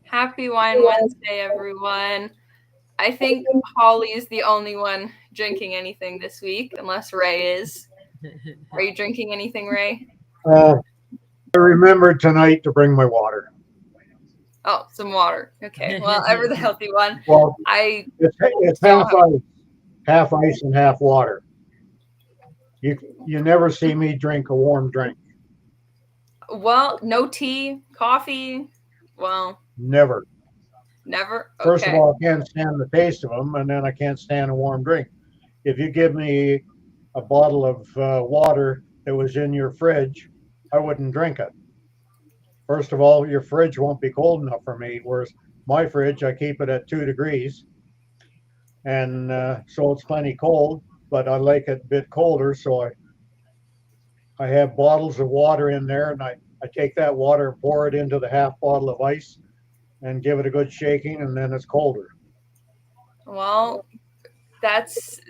Happy Wine Wednesday, everyone. I think Holly is the only one drinking anything this week, unless Ray is. Are you drinking anything, Ray? Uh, I remembered tonight to bring my water. Oh, some water. Okay. Well, ever the healthy one. Well, I it's don't have. half ice and half water. You never see me drink a warm drink. Well, no tea, coffee. Well, Never. never. First of Okay. all, I can't stand the taste of them, and then I can't stand a warm drink. If you give me a bottle of water that was in your fridge, I wouldn't drink it. First of all, your fridge won't be cold enough for me, whereas my fridge, I keep it at 2 degrees, and so it's plenty cold, but I like it a bit colder, so I have bottles of water in there, and I take that water and pour it into the half bottle of ice and give it a good shaking, and then it's colder. Well, that's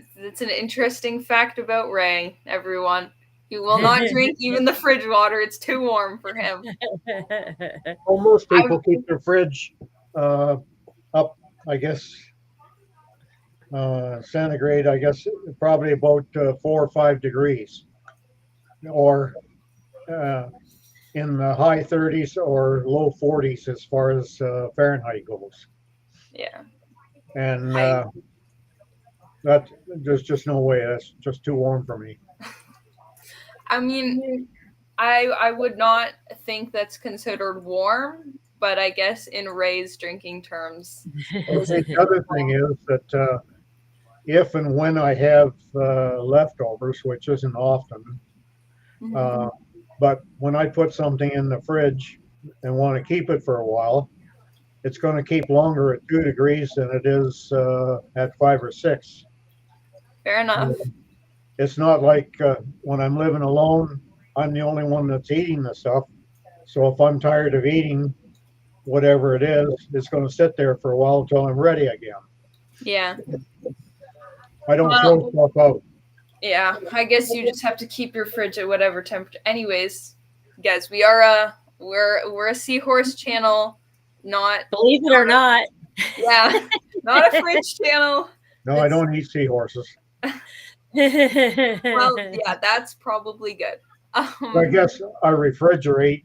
an interesting fact about Ray, everyone. He will not drink even the fridge water. It's too warm for him. Well, most I people keep their fridge uh, up, I guess, centigrade, I guess, probably about 4 or 5 degrees, or uh, in the high 30s or low 40s as far as Fahrenheit goes. yeah. And I that there's just no way. That's just too warm for me. I mean, I would not think that's considered warm, but I guess in Ray's drinking terms, it is The considered other thing is that if and when I have leftovers, which isn't often, warm. uh, but when I put something in the fridge and want to keep it for a while, it's going to keep longer at 2 degrees than it is at 5 or 6. Fair enough. It's not like when I'm living alone, I'm the only one that's eating the stuff. So if I'm tired of eating whatever it is, it's going to sit there for a while until I'm ready again. Yeah. I don't throw Well, stuff out. yeah. I guess you just have to keep your fridge at whatever temperature. Anyways, guys, we're a Seahorse channel, not Believe it or not. yeah, not a fridge channel. No, I It's don't eat seahorses. well, yeah, that's probably good. I guess I refrigerate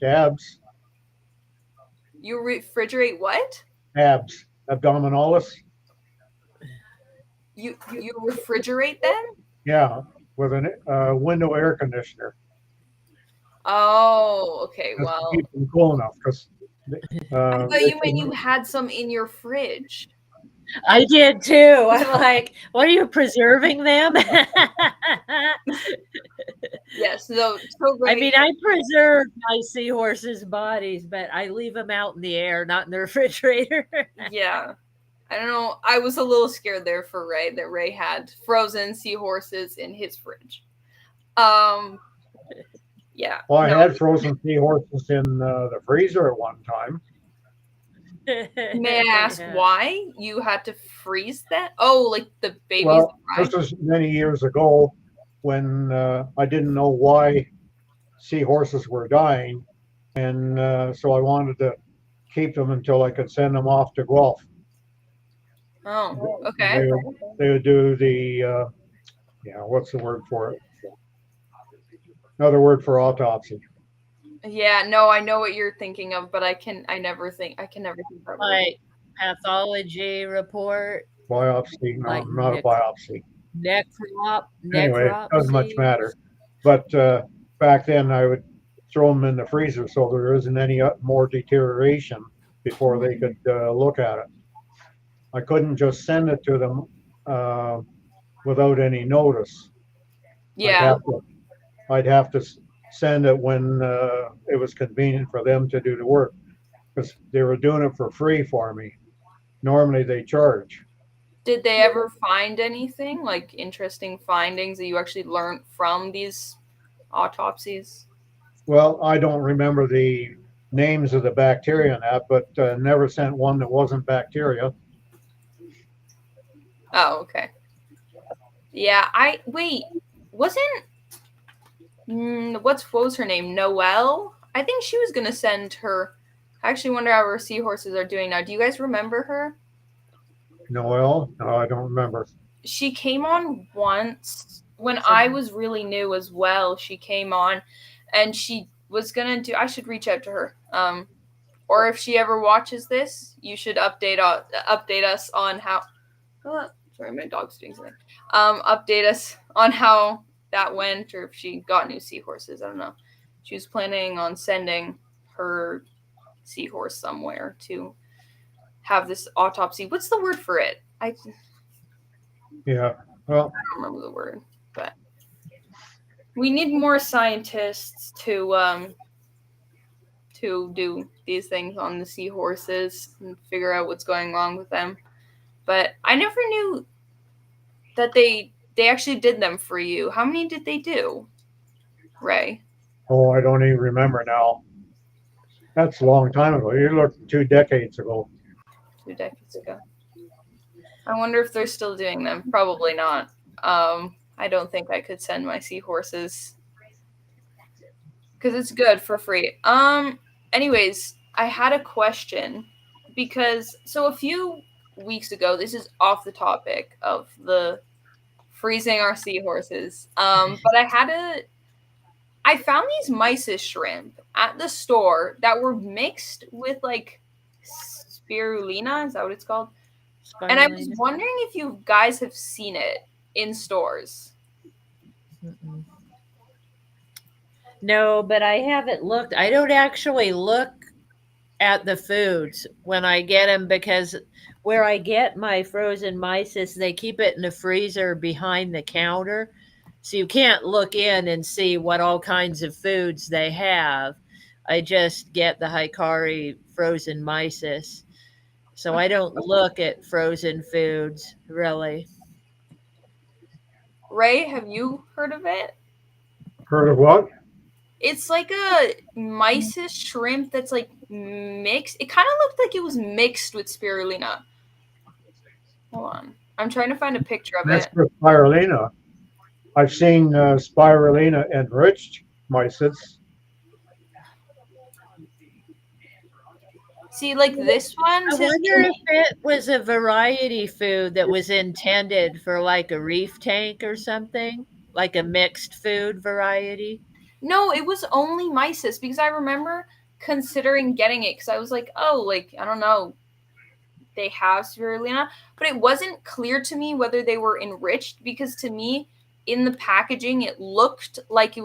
You refrigerate what? abdominalis. You refrigerate them? Yeah, with a window air conditioner Oh, okay. just to Well, keep them cool enough because I uh, thought you meant you had some in your fridge. I did too. I'm like, what are you preserving them? Yes. So I great. mean, I preserve my seahorses' bodies, but I leave them out in the air, not in the refrigerator. Yeah. I don't know. I was a little scared there for Ray that Ray had frozen seahorses in his fridge. Um. Yeah. well, I No. had frozen seahorses in the freezer at one time. May I ask Yeah. why you had to freeze that? Oh, like the babies Well, die? this was many years ago when I didn't know why seahorses were dying, and so I wanted to keep them until I could send them off to Guelph. Oh, okay. They would do the yeah, what's the word for it? Another word for autopsy. Yeah, no, I know what you're thinking of, but I can never think of it. Like pathology report, Biopsy? No, like not a biopsy. Anyway, it doesn't much necropsy. matter. But back then, I would throw them in the freezer so there isn't any more deterioration before they could look at it. I couldn't just send it to them uh, without any notice. I'd Yeah. have to I'd have to send it when it was convenient for them to do the work because they were doing it for free for me. Normally they charge. Did they ever find anything like interesting findings that you actually learned from these autopsies? Well, I don't remember the names of the bacteria in that, but never sent one that wasn't bacteria. Oh, okay. Yeah, I wait. Wasn't what was her name? Noelle? I think she was gonna send her I actually wonder how our seahorses are doing now. Do you guys remember her? Noel? No, I don't remember. She came on once when I was really new as well. She came on, and she was gonna do. I should reach out to her. Or if she ever watches this, you should update us on how. Oh, sorry, my dog's doing something. Update us on how that went, or if she got new seahorses. I don't know. She was planning on sending her seahorse somewhere to have this autopsy. What's the word for it? I Yeah. Well, don't remember the word, but we need more scientists to do these things on the seahorses and figure out what's going wrong with them. But I never knew that they actually did them for you. How many did they do, Ray? oh, I don't even remember now. That's a long time ago. You looked 2 decades ago. 2 decades ago. I wonder if they're still doing them. Probably not. I don't think I could send my seahorses because it's good for free. Anyways, I had a question because so a few weeks ago, this is off the topic of the freezing our seahorses. But I found these mysis shrimp at the store that were mixed with like spirulina. Is that what it's called? And I was wondering if you guys have seen it in stores. Mm-mm. No, but I haven't looked. I don't actually look at the foods when I get them because where I get my frozen mysis, they keep it in the freezer behind the counter. So you can't look in and see what all kinds of foods they have. I just get the Hikari frozen mysis. So I don't look at frozen foods really. Ray, have you heard of it? Heard of what? It's like a mysis shrimp that's like mixed. It kind of looked like it was mixed with spirulina. Hold on. I'm trying to find a picture of That's it. for spirulina. I've seen spirulina enriched mysis. See, like this one I says wonder if it was a variety food that was intended for like a reef tank or something, like a mixed food variety. no, it was only mysis because I remember considering getting it because I was like, oh, like I don't know, they have spirulina, but it wasn't clear to me whether they were enriched because to me in the packaging it looked like it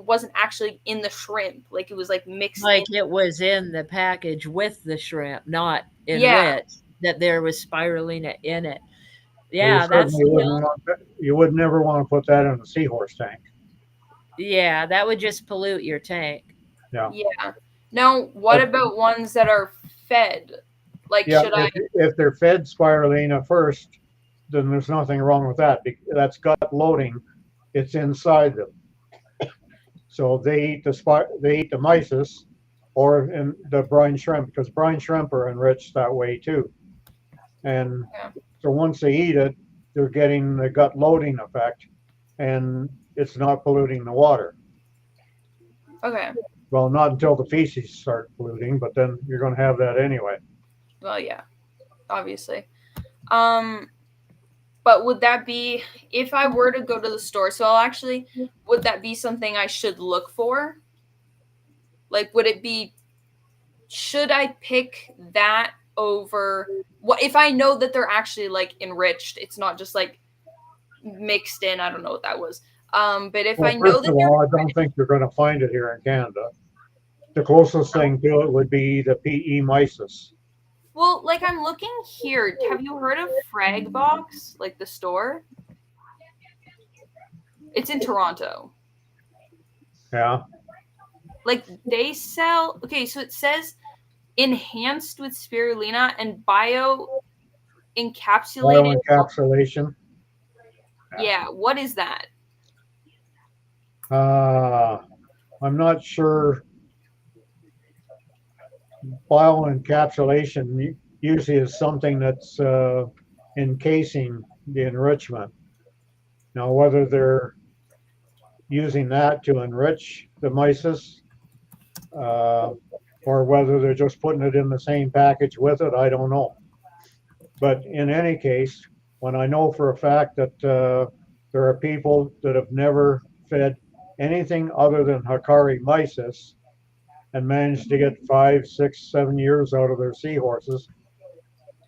wasn't actually in the shrimp, like it was like mixed in. Like it was in the package with the shrimp, not Yeah. enriched, that there was spirulina in it. Well, you Yeah, certainly wouldn't want that. You would never want to put that in a seahorse tank. yeah, that would just pollute your tank. Yeah. Yeah. Now, what But about ones that are fed? Like, yeah, should I? if they're fed spirulina first, then there's nothing wrong with that. That's gut loading. It's inside them. So they eat the mysis or in the brine shrimp because brine shrimp are enriched that way too. And Yeah. so once they eat it, they're getting the gut loading effect and it's not polluting the water. Okay. Well, not until the feces start polluting, but then you're going to have that anyway. Well, yeah, obviously. Um, but would that be if I were to go to the store? So I'll actually, would that be something I should look for? Like, would it be? Should I pick that over what if I know that they're actually like enriched? It's not just like mixed in. I don't know what that was. But if I Well, know first that of they're all, I don't think you're going to find it here in Canada. The closest thing to it would be the PE mysis. well, like I'm looking here. Have you heard of Frag Box, like the store? It's in Toronto. Yeah. Like they sell. Okay, so it says enhanced with spirulina and bio encapsulated. Bioencapsulation. Yeah, what is that? I'm not sure. Bioencapsulation usually is something that's encasing the enrichment. Now, whether they're using that to enrich the mysis, uh, or whether they're just putting it in the same package with it, I don't know. But in any case, when I know for a fact that there are people that have never fed anything other than Hikari mysis and managed to get 5, 6, 7 years out of their seahorses,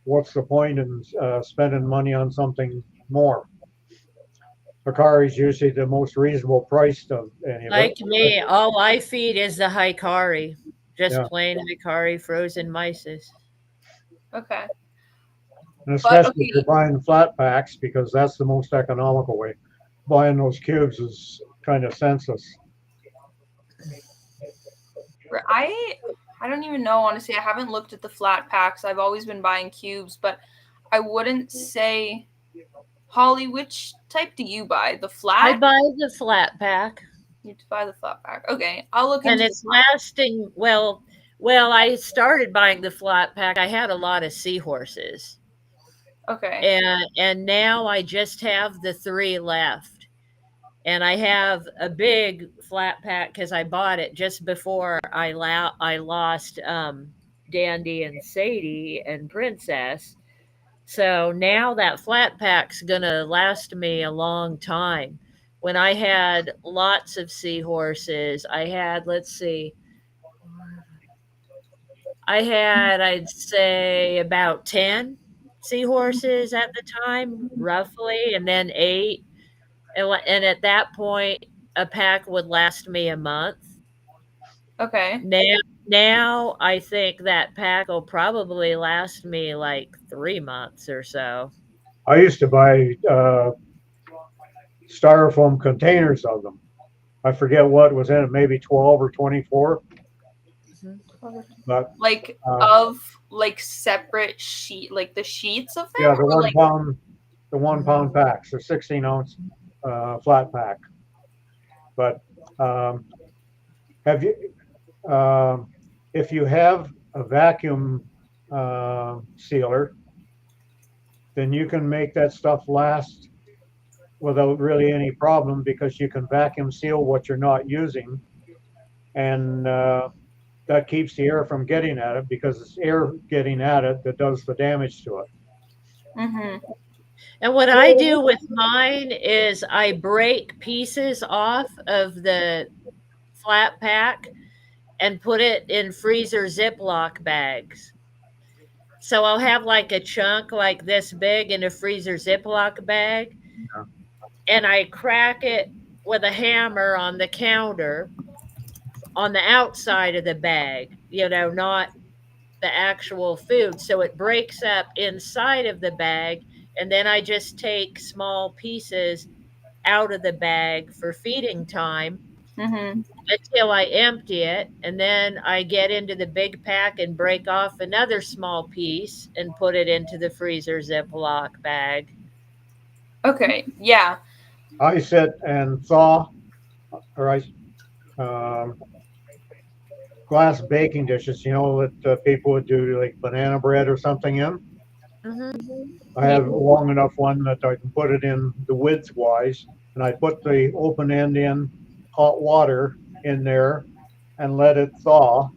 what's the point in spending money on something more? Hikari is usually the most reasonable price of any of it. Like me, all I feed is the Hikari, just Yeah, plain Hikari frozen mysis. Okay. and But especially if you're okay, buying flat packs, because that's the most economical way. Buying those cubes is kind of senseless. I I don't even know, honestly. I haven't looked at the flat packs. I've always been buying cubes, but I wouldn't say, Holly, which type do you buy? The I flat? buy the flat pack, You buy the flat pack. Okay, I'll look and into the it's lasting well. Well, I started buying the flat pack. I had a lot of seahorses, Okay. and now I just have the 3 left. And I have a big flat pack because I bought it just before I lost Dandy and Sadie and Princess. So now that flat pack's gonna last me a long time. When I had lots of seahorses, I had, let's see, I'd say about 10 seahorses at the time, roughly, and then 8. And at that point, a pack would last me a month. Okay. Now I think that pack will probably last me like 3 months or so. I used to buy styrofoam containers of them. I forget what was in it, maybe 12 or 24. But Like uh, of like separate sheet, like the sheets of them, yeah, or like. the 1 pound packs, the 16-ounce flat pack. But um, have you, um, if you have a vacuum sealer, then you can make that stuff last without really any problem because you can vacuum seal what you're not using, and that keeps the air from getting at it because it's air getting at it that does the damage to it. Mm-hmm. And what I do with mine is I break pieces off of the flat pack and put it in freezer Ziploc bags. So I'll have like a chunk like this big in a freezer Ziploc bag, Yeah. and I crack it with a hammer on the counter on the outside of the bag, not the actual food. So it breaks up inside of the bag, and then I just take small pieces out of the bag for feeding time Mm-hmm. until I empty it. And then I get into the big pack and break off another small piece and put it into the freezer Ziploc bag. Okay. Yeah. I sit and thaw, or I um, glass baking dishes, that people would do like banana bread or something in. Mm-hmm. I have a long enough one that I can put it in the width wise, and I put the open end in hot water in there and let it thaw,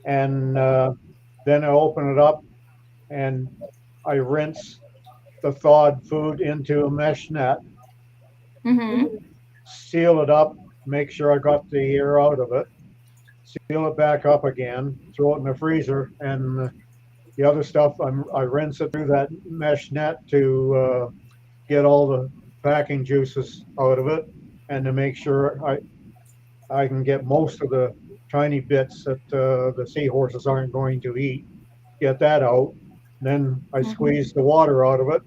and then I open it up and I rinse the thawed food into a mesh net, Mm-hmm. seal it up, make sure I got the air out of it, seal it back up again, throw it in the freezer, and the other stuff I rinse it through that mesh net to get all the packing juices out of it, and to make sure I can get most of the tiny bits that the seahorses aren't going to eat. Get that out. Then I Mm-hmm. squeeze the water out of it,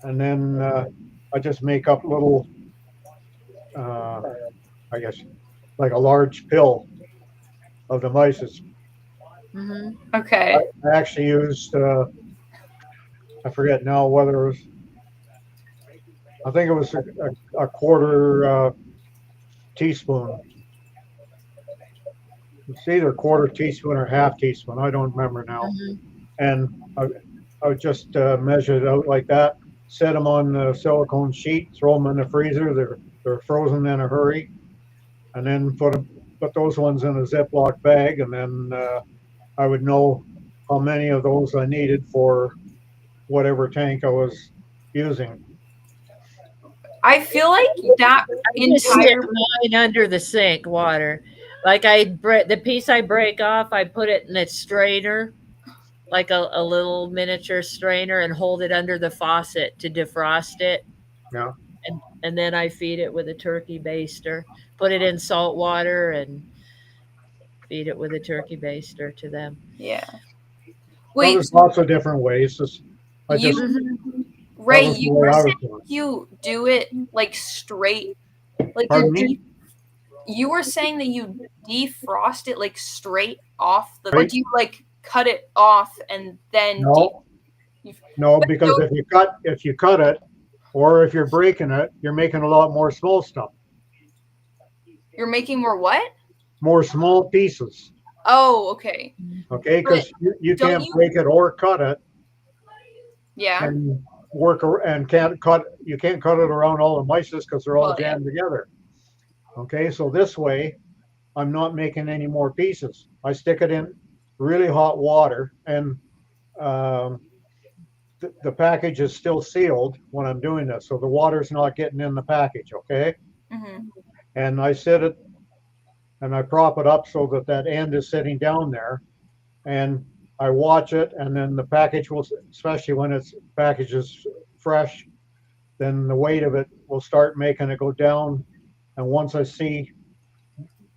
and then I just make up little, uh, I guess, like a large pill of the mysis. Mm-hmm. I Okay. actually used, I forget now whether it was, I think it was a quarter teaspoon. It's either a quarter teaspoon or half teaspoon. I don't remember now. Mm-hmm. And I would just measure it out like that, set them on the silicone sheet, throw them in the freezer. They're frozen in a hurry, and then put those ones in a Ziploc bag, and then I would know how many of those I needed for whatever tank I was using. I feel like that I just stick entire mine under the sink water. Like the piece I break off, I put it in a strainer, like a little miniature strainer, and hold it under the faucet to defrost it. Yeah. And then I feed it with a turkey baster. Put it in salt water and feed it with a turkey baster to them. yeah. Well, Wait, there's so lots of different ways. I just you Mhm. that Ray, was the you way were I saying was doing. you do it like straight, like Pardon me? you were saying that you defrost it like straight off the, or Right? do you like cut it off and then No, no, but because if you cut it, or if you're breaking it, you're making a lot more small stuff, you're making more what? more small pieces. Oh, okay. Okay, But because you don't can't you? break it or cut it Yeah. and and can't cut. You can't cut it around all the mices because they're all Well, yeah. jammed together. Okay, so this way I'm not making any more pieces. I stick it in really hot water, and um, the package is still sealed when I'm doing this, so the water's not getting in the package. Okay, Hmm. and I sit it and I prop it up so that that end is sitting down there, and I watch it, and then the package will, especially when it's package is fresh, then the weight of it will start making it go down. And once I see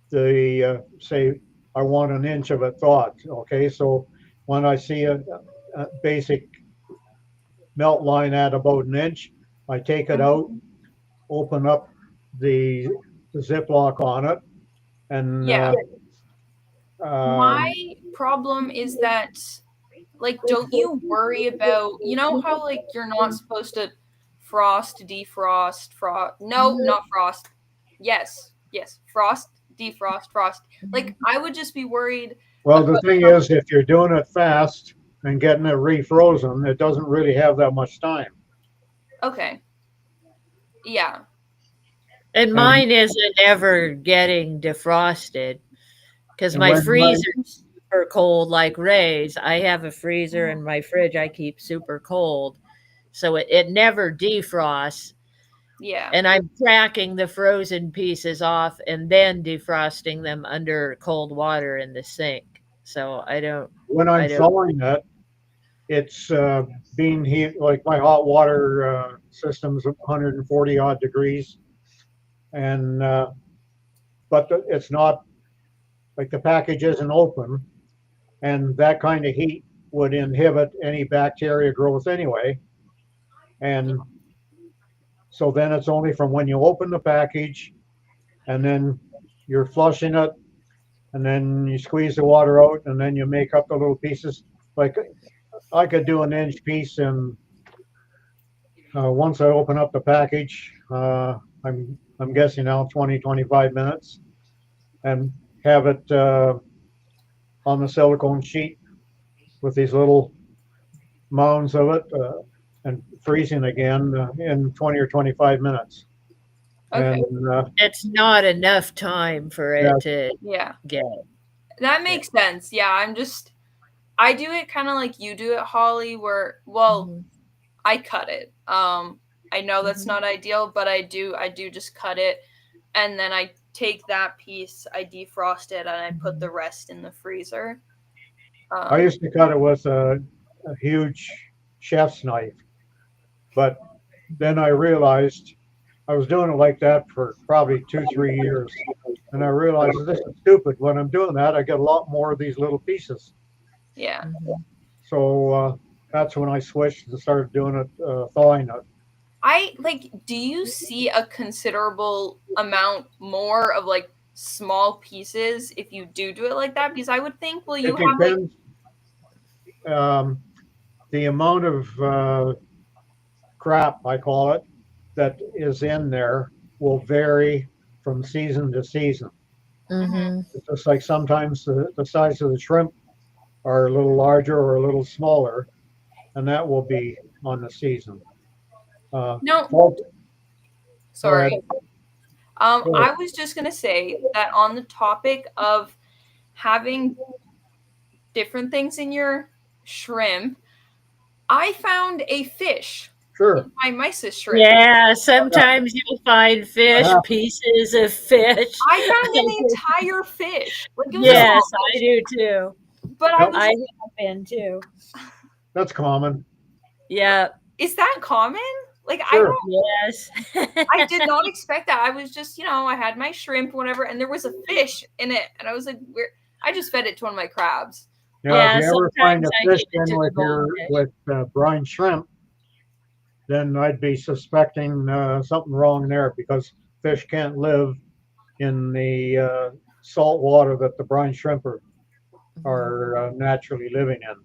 the say I want an inch of it thawed, okay, so when I see a basic melt line at about an inch, I take it out, open up the, the Ziploc on it, and Yeah. My um, problem is that, like, don't you worry about, you know how like you're not supposed to frost, defrost, frost? No, not frost. Yes, yes, frost, defrost, frost. Like, I would just be worried well, the about thing how. is, if you're doing it fast and getting it refrozen, it doesn't really have that much time. Okay, yeah, And And mine isn't ever getting defrosted because and my when my freezer's super cold, like Ray's. I have a freezer in my fridge I keep super cold. So it never defrosts. yeah. And I'm cracking the frozen pieces off and then defrosting them under cold water in the sink. So when I I'm don't. thawing it, it's being heat like my hot water system's 140 odd degrees, and but it's not like the package isn't open, and that kind of heat would inhibit any bacteria growth anyway. And so then it's only from when you open the package, and then you're flushing it, and then you squeeze the water out, and then you make up the little pieces. Like I could do an inch piece in once I open up the package, I'm guessing now 20-25 minutes, and have it on the silicone sheet with these little mounds of it, and freezing again in 20 or 25 minutes. Okay, And It's not enough time for yeah, it to yeah, get. that Yeah. makes sense. Yeah, I do it kind of like you do it, Holly, where, well, Mhm. I cut it. I know that's Mhm. not ideal, but I do just cut it, and then I take that piece, I defrost it, and I put the rest in the freezer. I Um, used to cut it with a huge chef's knife, but then I realized I was doing it like that for probably 2-3 years. And I realized this is stupid. When I'm doing that, I get a lot more of these little pieces. yeah. Mhm. So that's when I switched and started doing it, thawing it. I like, do you see a considerable amount more of like small pieces if you do it like that? Because I would think, well, you It have like, depends. Um, the amount of crap, I call it, that is in there will vary from season to season. mhm. Mhm. It's just like sometimes the size of the shrimp are a little larger or a little smaller, and that will be on the season. Uh, No, fall, go ahead. sorry. Sure. I was just gonna say that on the topic of having different things in your shrimp, I found a fish Sure. in my mysis shrimp. Yeah, Yeah, sometimes you'll find that fish, happens. pieces of fish. I found an entire fish. Like it was a Yeah. small Yes, I fish, do too. but I Yep. was I like, have been too. That's common. Yeah, is that common? Like Sure. yes. I did not expect that. I was just, I had my shrimp, whatever, and there was a fish in it, and I was like, where? I just fed it to one of my crabs. Yeah. If Yeah, you ever find sometimes a I fish give it in to the with goldfish. brine shrimp, then I'd be suspecting something wrong there because fish can't live in the salt water that the brine shrimp are naturally living in.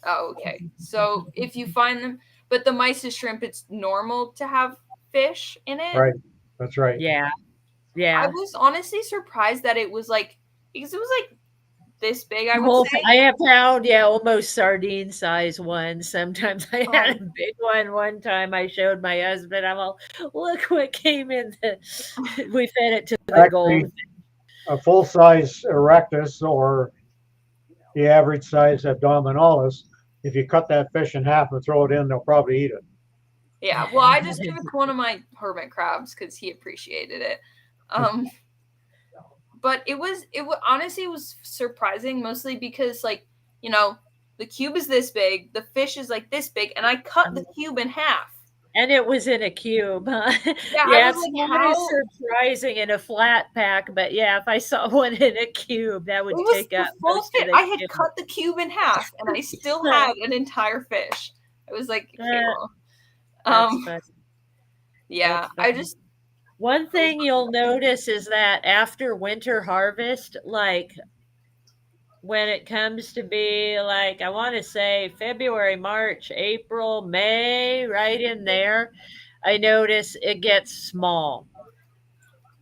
Oh, okay. So if you find them, but the mysis shrimp, it's normal to have fish in it. Right. That's right. Yeah, I yeah. was honestly surprised that it was like because it was like this big, I would Whole say. I have found, yeah, almost sardine size ones. Sometimes I had Um, a big one time. I showed my husband. I'm all, look what came in the. We fed it to the Actually, gold. a full size erectus or the average size abdominalis, if you cut that fish in half and throw it in, they'll probably eat it. yeah. Well, I just gave it to one of my hermit crabs because he appreciated it. Um, but it was honestly it was surprising mostly because the cube is this big, the fish is like this big, and I cut the cube in half. And it was in a cube, huh? Yeah, I Yeah, was it's like, not as how? surprising in a flat pack, but yeah, if I saw one in a cube, that It would was take the up full most of fit. the I had cube. cut the cube in half, and I still had an entire fish. I was like, okay, well, That's um, funny. yeah, That's funny. One I was thing you'll notice is that after winter harvest, like when it comes to be like, I want to say February, March, April, May, right in there, I notice it gets small.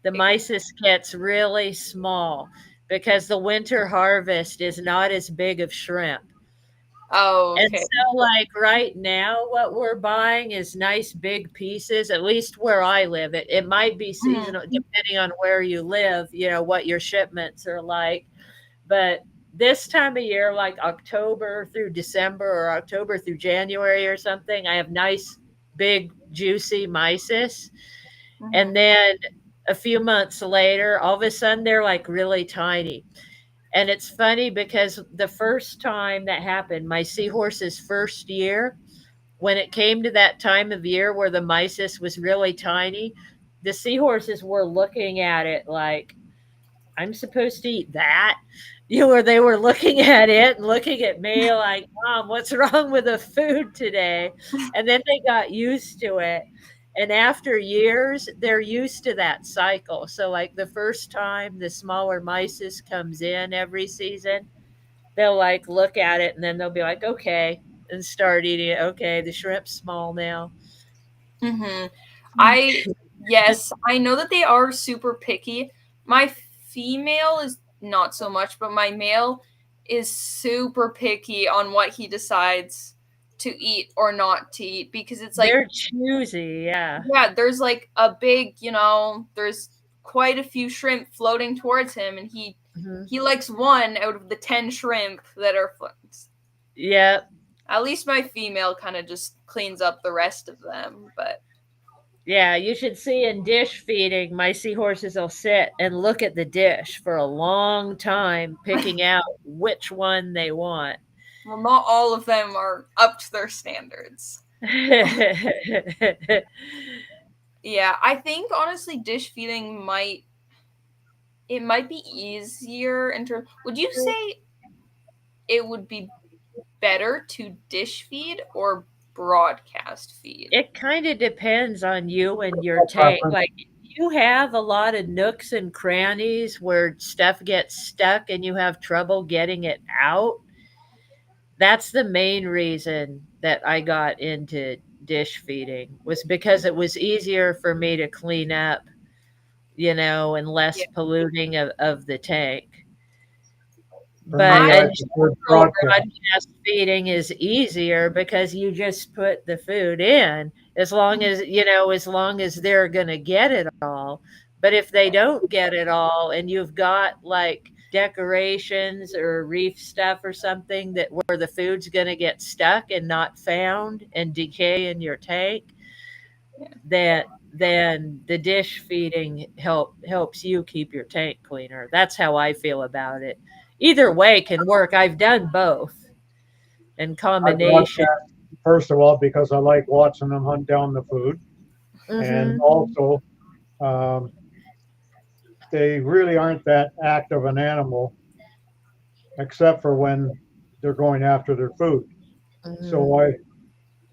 The it gets, mysis gets really small because the winter harvest is not as big of shrimp. oh, And okay. so, like right now, what we're buying is nice big pieces, at least where I live. It might be Mhm. seasonal depending on where you live, what your shipments are like. But this time of year, like October through December or October through January or something, I have nice, big, juicy mysis. Mhm. And then a few months later, all of a sudden they're like really tiny. And it's funny because the first time that happened, my seahorse's first year, when it came to that time of year where the mysis was really tiny, the seahorses were looking at it like, I'm supposed to eat that? Where they were looking at it and looking at me like, Mom, what's wrong with the food today? And then they got used to it. And after years, they're used to that cycle. So, like the first time the smaller mysis comes in every season, they'll like look at it and then they'll be like, okay, and start eating it. Okay, the shrimp's small now. Mhm. I yes, I know that they are super picky. My female is not so much, but my male is super picky on what he decides to eat or not to eat because it's like, They're choosy, yeah. yeah, there's like a big, there's quite a few shrimp floating towards him, and he Mhm. he likes one out of the 10 shrimp that are Yep. at least my female kind of just cleans up the rest of them, but Yeah, you should see in dish feeding, my seahorses will sit and look at the dish for a long time, picking out which one they want. well, not all of them are up to their standards. Yeah, I think honestly, dish feeding might be easier in terms. Would you say it would be better to dish feed or broadcast feed? It kind of depends on you and your No tank. preference. Like, if you have a lot of nooks and crannies where stuff gets stuck and you have trouble getting it out, that's the main reason that I got into dish feeding was because it was easier for me to clean up, and less Yeah, polluting of the tank. For But me, I I in prefer general, broadcast. broadcast feeding is easier because you just put the food in as long as they're going to get it all. But if they don't get it all and you've got like decorations or reef stuff or something that where the food's going to get stuck and not found and decay in your tank, Yeah. then the dish feeding helps you keep your tank cleaner. That's how I feel about it. Either way can work. I've done both in I brought combination. that first of all because I like watching them hunt down the food, and Mhm. also um, they really aren't that active an animal except for when they're going after their food. So Mhm.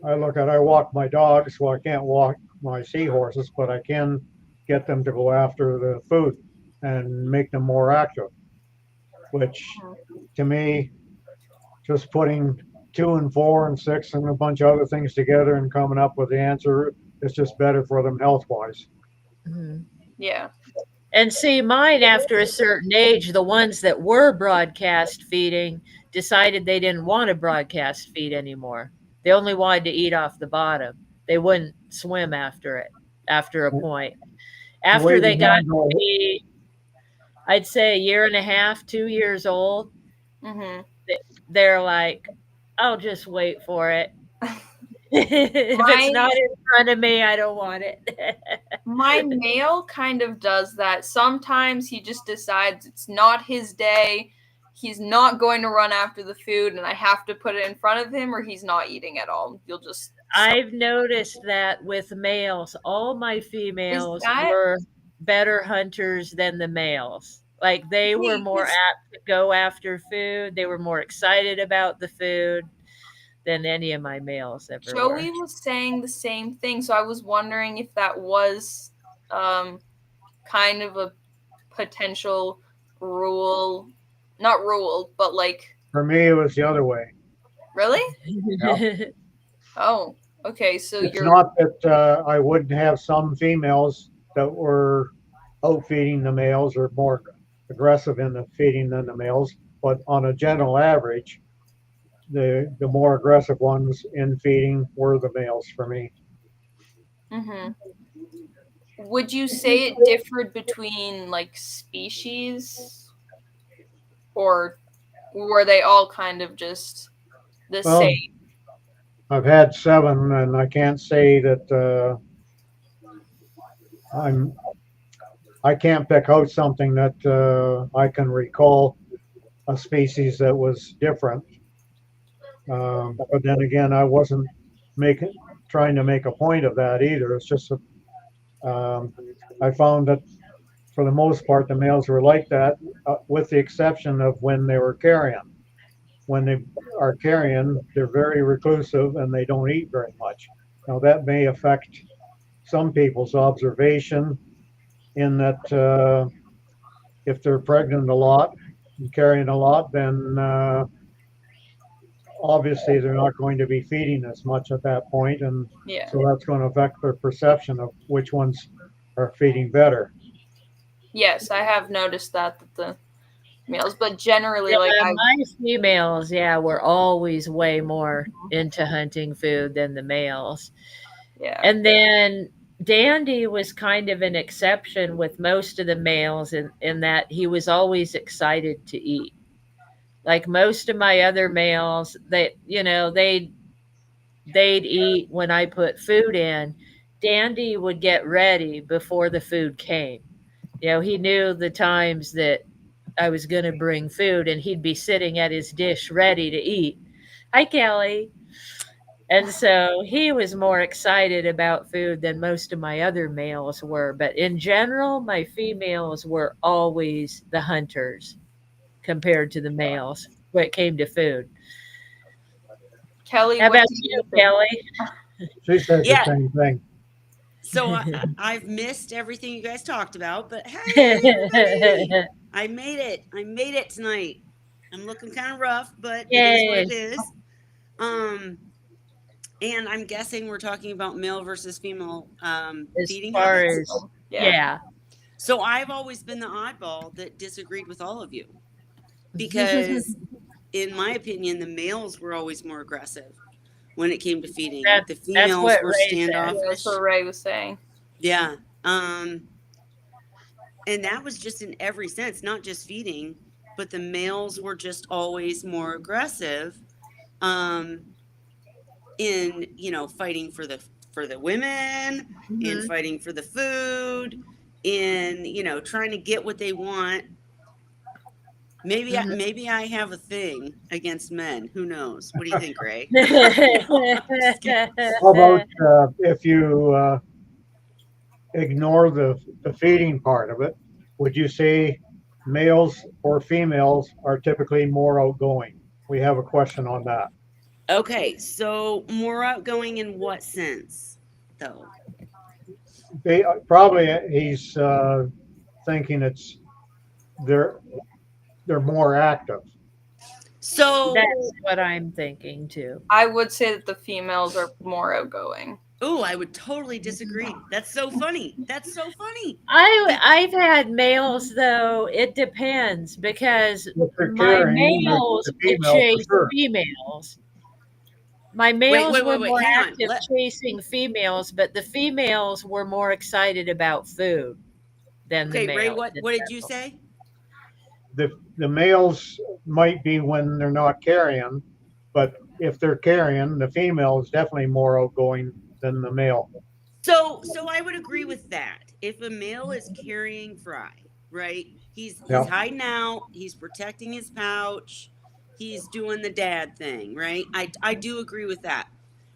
I walk my dogs. Well, I can't walk my seahorses, but I can get them to go after the food and make them more active, which to me, just putting 2 and 4 and 6 and a bunch of other things together and coming up with the answer is just better for them health wise. Mhm. Yeah. And see, mine after a certain age, the ones that were broadcast feeding decided they didn't want to broadcast feed anymore. They only wanted to eat off the bottom. They wouldn't swim after it after a point. The way After they we got to handle be, I'd say a year and a half, 2 years old, Mm-hmm. they're like, I'll just wait for it. If it's My not in front of me, I don't want it. my male kind of does that. Sometimes he just decides it's not his day. He's not going to run after the food, and I have to put it in front of him, or he's not eating at all. You'll just I've noticed that with males, all my is females that were better hunters than the males. Like they were see? more apt to go after food. They were more excited about the food than any of my males ever were. Joey was saying the same thing, so I was wondering if that was um, kind of a potential rule, not rule, but like for me, it was the other way. really? Yeah. Oh, okay. So It's you're not that I wouldn't have some females that were out feeding the males or more aggressive in the feeding than the males, but on a general average, the more aggressive ones in feeding were the males for me. hmm would you say it differed between like species, or were they all kind of just the Well, same? I've had 7, and I can't say that I'm. I can't pick out something that I can recall a species that was different. But then again, I wasn't making trying to make a point of that either. It's just um, I found that for the most part, the males were like that, with the exception of when they were carrying. When they are carrying, they're very reclusive and they don't eat very much. Now, that may affect some people's observation in that if they're pregnant a lot and carrying a lot, then obviously they're not going to be feeding as much at that point, and Yeah. so that's going to affect their perception of which ones are feeding better. Yes, I have noticed that the males, but generally, Yeah, like I. my females, yeah, were always way more into hunting food than the males. Yeah. And then Dandy was kind of an exception with most of the males in that he was always excited to eat. Like most of my other males, they'd eat when I put food in. Dandy would get ready before the food came. He knew the times that I was going to bring food and he'd be sitting at his dish ready to eat. Hi, Kelly. And so he was more excited about food than most of my other males were. But in general, my females were always the hunters compared to the males when it came to food. Kelly, How what about do you, you think? Kelly? She says the Yeah. same thing. So I've missed everything you guys talked about, but hey, everybody, I made it. I made it tonight. I'm looking kind of rough, but it is what Yay. it is. Um, and I'm guessing we're talking about male versus female As feeding far habits. as, Yeah. yeah. So I've always been the oddball that disagreed with all of you because, in my opinion, the males were always more aggressive when it came to feeding. The That's females what were Ray said. Yeah, that's standoffish. what Ray was saying. Yeah. And that was just in every sense, not just feeding, but the males were just always more aggressive, um, in, fighting for the women, in Mhm. fighting for the food, in, trying to get what they want. Mhm. Maybe I have a thing against men. Who knows? What do you think, Ray? No, I'm just kidding. How about if you ignore the feeding part of it? Would you say males or females are typically more outgoing? We have a question on that. Okay, so more outgoing in what sense, though? They probably he's thinking it's they're they're more active. So, That's what I'm thinking too. I would say that the females are more outgoing. oh, I would totally disagree. That's so funny. That's so funny. I've had males though. It depends because If they're my carrying males the would female for chase sure. females. My Wait, males wait, were wait, wait. more Hang on. active chasing females, but the females were more excited about food than the Okay, Ray, males what in what did you general. say? The males might be when they're not carrying, but if they're carrying, the female is definitely more outgoing than the male. So I would agree with that. If a male is carrying Fry, right? He's Yeah. hiding out, he's protecting his pouch, he's doing the dad thing, right? I do agree with that.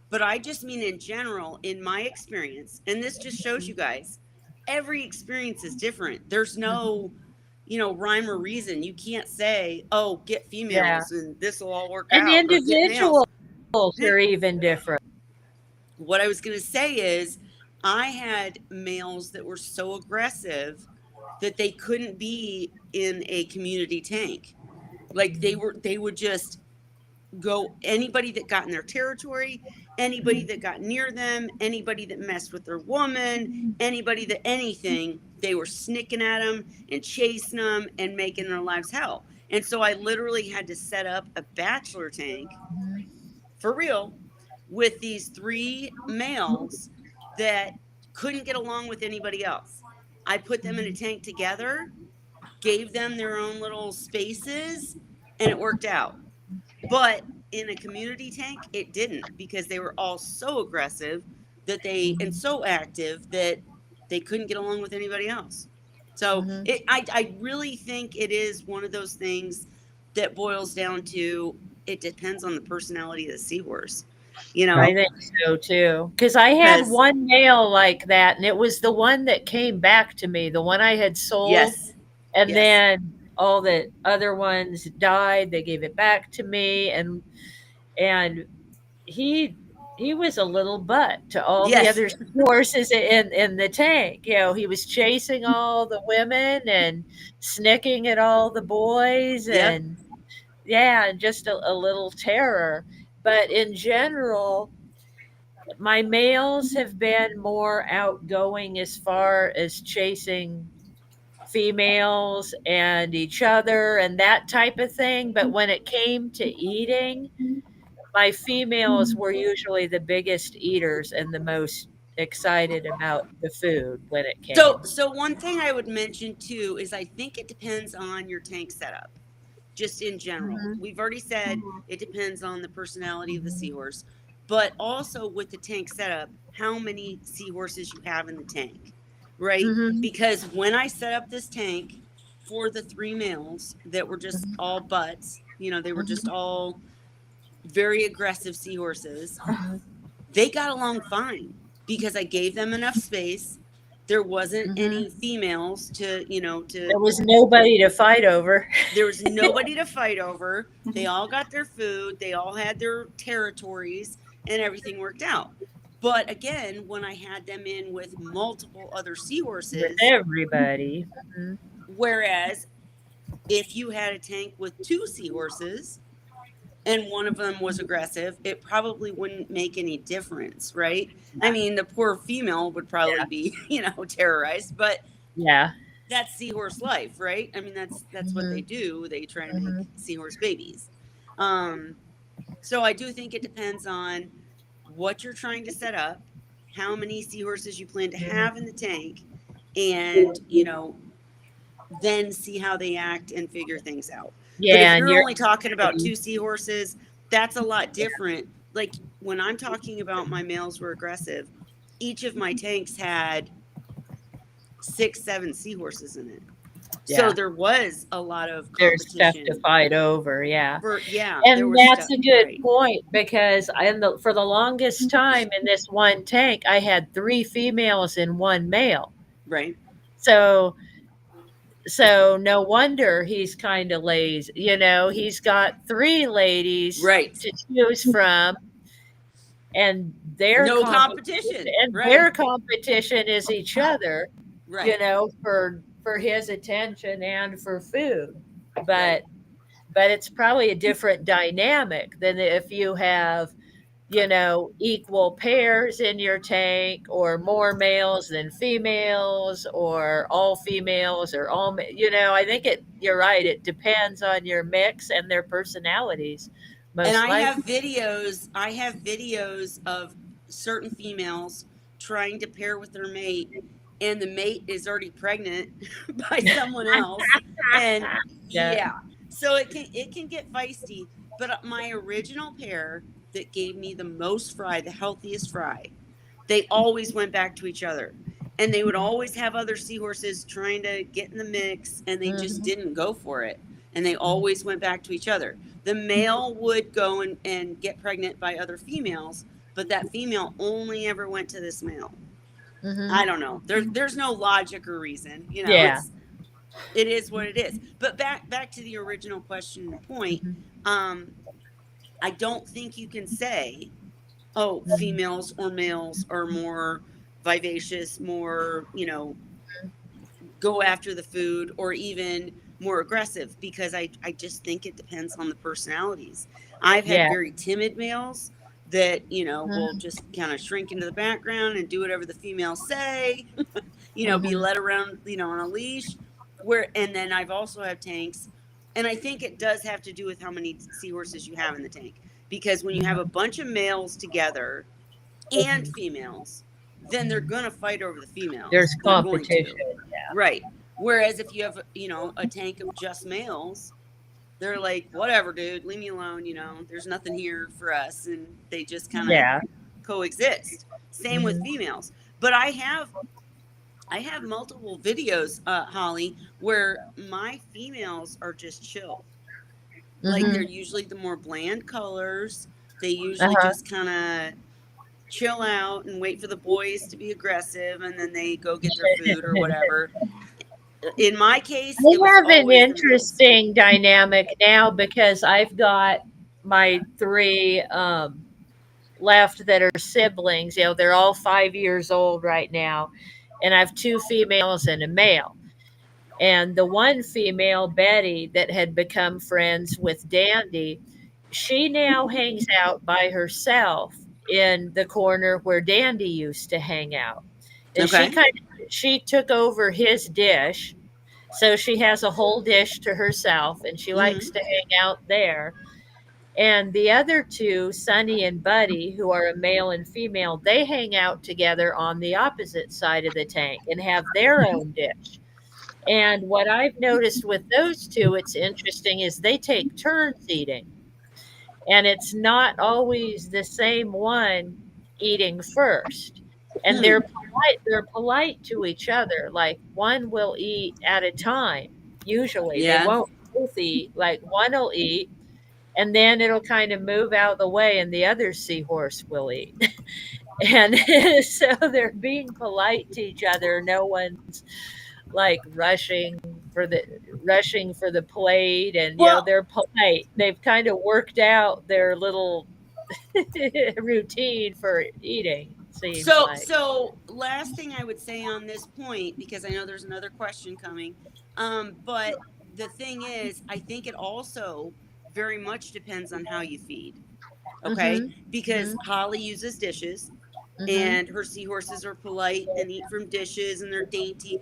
But I just mean in general, in my experience, and this just shows you guys, every experience is different. There's no, rhyme or reason. You can't say, "Oh, get Yeah. females and this will all work And out," or get individuals males. are even different. What I was going to say is, I had males that were so aggressive that they couldn't be in a community tank. Like they would just go, anybody that got in their territory, anybody that got near them, anybody that messed with their woman, anybody that anything, they were snicking at them and chasing them and making their lives hell. And so I literally had to set up a bachelor tank for real with these three males that couldn't get along with anybody else. I put them in a tank together, gave them their own little spaces, and it worked out. But in a community tank, it didn't, because they were all so aggressive and so active that they couldn't get along with anybody else. So Mhm. I really think it is one of those things that boils down to, it depends on the personality of the seahorse, you Yeah. I know, think so too. Because I had because one male like that, and it was the one that came back to me, the one I had sold. yes, And yes, then all the other ones died. They gave it back to me, and he he was a little butt to all the yes, other horses in the tank. He was chasing all the women and snicking at all the boys, yep. and yeah, just a little terror. But in general, my males have been more outgoing as far as chasing females and each other and that type of thing. But when it came to eating, my females were usually the biggest eaters and the most excited about the food when it came. So one thing I would mention too is, I think it depends on your tank setup, just in general. Mhm, We've already said it depends on the personality of the seahorse, but also with the tank setup, how many seahorses you have in the tank, right? mhm, Because when I set up this tank for the three males that were just all butts, they were just mhm, all very aggressive seahorses, mhm, they got along fine because I gave them enough space. There wasn't mhm. any females to, There was nobody to fight over. there was nobody to fight over. They all got their food, they all had their territories, and everything worked out. But again, when I had them in with multiple other With seahorses, everybody. Mhm, whereas if you had a tank with two seahorses and one of them was aggressive, it probably wouldn't make any difference, right? I mean, the poor female would probably yeah, be, terrorized, but yeah. that's seahorse life, right? I mean, that's what they Mhm, do. They try to make mhm, seahorse babies. Um, so I do think it depends on what you're trying to set up, how many seahorses you plan to have in the tank, and then see how they act and figure things out. But if Yeah, and you're you're only talking about 2 seahorses, that's a lot different. Like when I'm talking about my males were aggressive, each of my tanks had 6, 7 seahorses in it. So yeah. there was a lot of There's stuff to competition fight over, yeah. for, yeah, there And was that's stuff, a good right, point because for the longest time in this one tank, I had 3 females and 1 male. right, So so no wonder he's kind of lazy. He's got 3 ladies right. to choose from, and their No competition competition, and right, their competition is each other, right, for his attention and for food. right. But it's probably a different dynamic than if you have, equal pairs in your tank, or more males than females, or all females, or I think you're right. It depends on your mix and their personalities, And most likely. I have videos of certain females trying to pair with their mate, and the mate is already pregnant by someone else. And Yeah. yeah, so it can get feisty. But my original pair that gave me the most fry, the healthiest fry, they always went back to each other. And they would always have other seahorses trying to get in the mix, and they just Mhm. didn't go for it. And they Mhm. always went back to each other. The male would go and get pregnant by other females, but that female only ever went to this male. I Mhm. don't know. There's no logic or reason. Yeah. It is what it is. But back to the original question and point. Mhm. Um, I don't think you can say, oh, Mhm. females or males are more vivacious, more, go after the food, or even more aggressive, because I just think it depends on the personalities. I've had Yeah. very timid males that, will Mhm. just kind of shrink into the background and do whatever the females say, be Mhm. led around, on a leash. And then I've also had tanks, and I think it does have to do with how many seahorses you have in the tank. Because when you have a Mhm. bunch of males together and Mhm. females, then they're going to fight over the There's females. They're going competition. to. Right. Whereas if you have, a tank of just males, they're like, whatever, dude, leave me alone. There's nothing here for us. And they just kind of Yeah. coexist. Same with Mhm. females. But I have multiple videos, Holly, where my females are just chill. Like they're Mhm. usually the more bland colors. They usually Uh-huh. just kind of chill out and wait for the boys to be aggressive, and then they go get their food or whatever. In my case, it I was have an always the males. interesting dynamic now because I've got my 3 left that are siblings. They're all 5 years old right now, and I have 2 females and a male. And the one female, Betty, that had become friends with Dandy, she now hangs out by herself in the corner where Dandy used to hang out. And Okay. she took over his dish, so she has a whole dish to herself, and she likes Hmm. to hang out there. And the other 2, Sunny and Buddy, who are a male and female, they hang out together on the opposite side of the tank and have their own dish. And what I've noticed with those 2, it's interesting, is they take turns eating. And it's not always the same one eating first. And Hmm. they're polite to each other. Like one will eat at a time. Usually they Yeah. won't both eat. Like one will eat and then it'll kind of move out of the way and the other seahorse will eat. And so they're being polite to each other. No one's like rushing for the plate, and Well, they're polite. They've kind of worked out their little routine for eating, seems like. so last thing I would say on this point, because I know there's another question coming. But the thing is, I think it also very much depends on how you feed. Okay, Mhm. because Mhm. Holly uses dishes, Mhm. and her seahorses are polite and eat from dishes and they're dainty.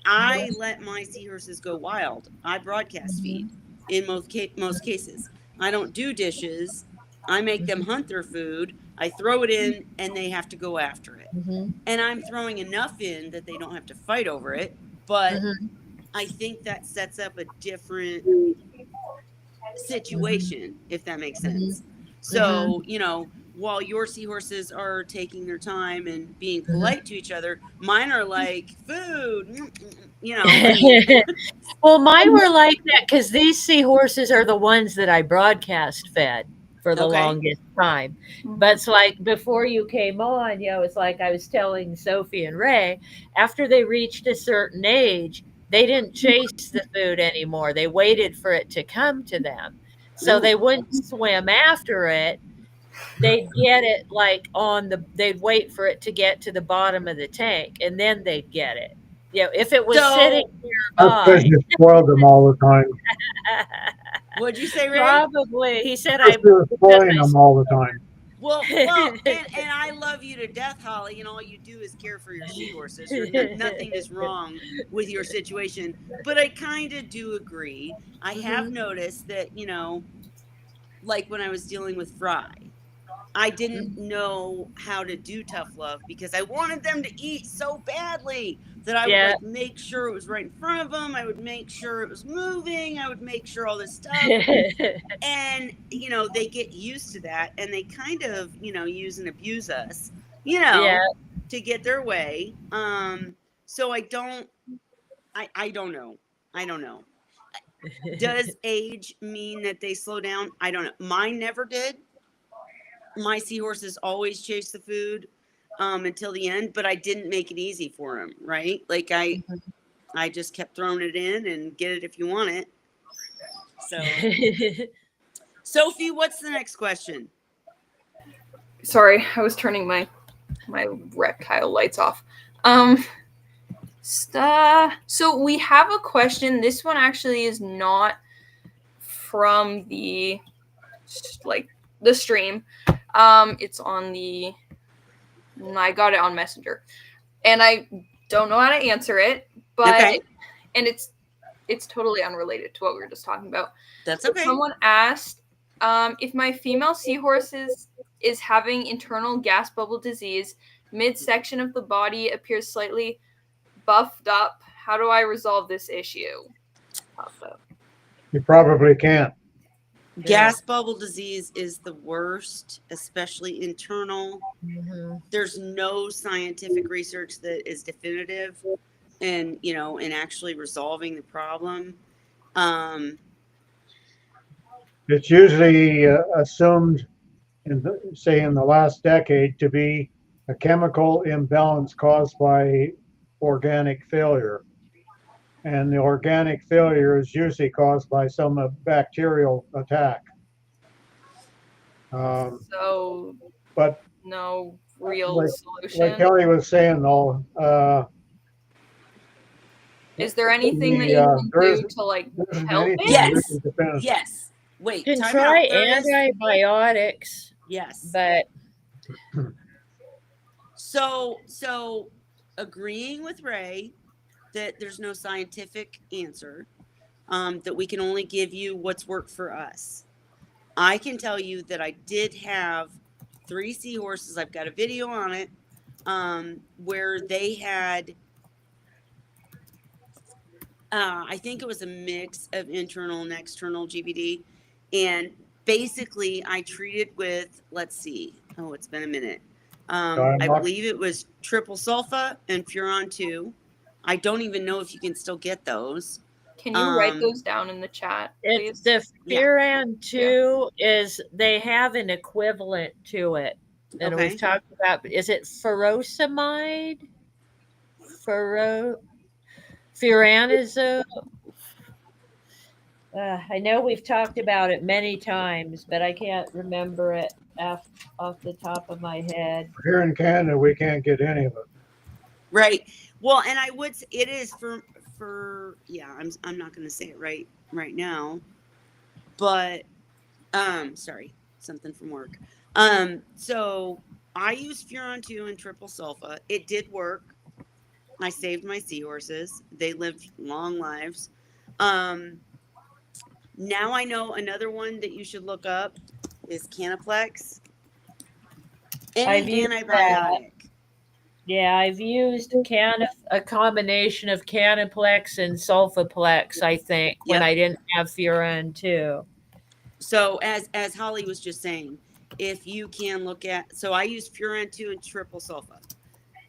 I let my seahorses go wild. I broadcast feed Mhm. in most cases. I don't do dishes. I make them Mhm. hunt their food. I throw it in and they have to go after it. Mhm. And I'm throwing enough in that they don't have to fight over it, but Mhm. I think that sets up a different situation, if that makes sense. So, while your seahorses are taking their time and being polite to each other, mine are like food, I mean, Well, mine were like that because these seahorses are the ones that I broadcast fed for the okay. longest time. But it's like before you came on, it's like I was telling Sophie and Ray, after they reached a certain age, they didn't chase the food anymore. They waited for it to come to them. So Oh. they wouldn't swim after it. They'd get it like they'd wait for it to get to the bottom of the tank and then they'd get it. If it was sitting So, That's because nearby. you spoiled them all the time. what'd you say, Ray? Probably. He said Because I you're because spoiling them all the time. Well, and I love you to death, Holly, and all you do is care for your seahorses. Nothing is wrong with your situation, but I kind of do agree. I have noticed that, like when I was dealing with Fry, I didn't know how to do tough love because I wanted them to eat so badly that I would yeah. like make sure it was right in front of them. I would make sure it was moving. I would make sure all this stuff. And, they get used to that and they kind of, use and abuse us, yeah. to get their way. So I don't know. I don't know. Does age mean that they slow down? I don't know. Mine never did. My seahorses always chase the food until the end, but I didn't make it easy for them, right? Like I just kept throwing it in and get it if you want it. So, Sophie, what's the next question? Sorry, I was turning my reptile lights off. So we have a question. This one actually is not from the stream. It's on I got it on Messenger, and I don't know how to answer it, but Okay. and it's totally unrelated to what we were just talking about. That's So okay. someone asked if my female seahorse is having internal gas bubble disease. Midsection of the body appears slightly buffed up. How do I resolve this issue? You probably can't. Gas bubble disease is the worst, especially internal. There's no scientific research that is definitive in actually resolving the problem. It's usually assumed, in the last decade, to be a chemical imbalance caused by organic failure. And the organic failure is usually caused by some bacterial attack. So, but no real like solution. Kelly was saying, though, is there anything that you can do to help it? Yes. Wait. You can time try out. antibiotics. Yes. But so agreeing with Ray that there's no scientific answer, that we can only give you what's worked for us. I can tell you that I did have 3 seahorses. I've got a video on it, where they had, I think it was a mix of internal and external GBD. And basically I treated with, let's see. Oh, it's been a minute. I believe it was triple sulfa and Furon 2. I don't even know if you can still get those. Can you write those down in the chat, please? The Furon 2 is, they have an equivalent to it. And we've talked about, is it furosemide? Furanazole? I know we've talked about it many times, but I can't remember it off the top of my head. Here in Canada, we can't get any of it. Right. Well, and I would. It is for. Yeah, I'm not going to say it right now, but sorry, something from work. So I used Furon 2 and triple sulfa. It did work. I saved my seahorses. They lived long lives. Now I know another one that you should look up is Canaplex. Any antibiotic Yeah, I've used a combination of Canaplex and Sulfaplex, I think, when Yep. I didn't have Furon too. So as Holly was just saying, if you can look at, so I use Furon 2 and triple sulfa.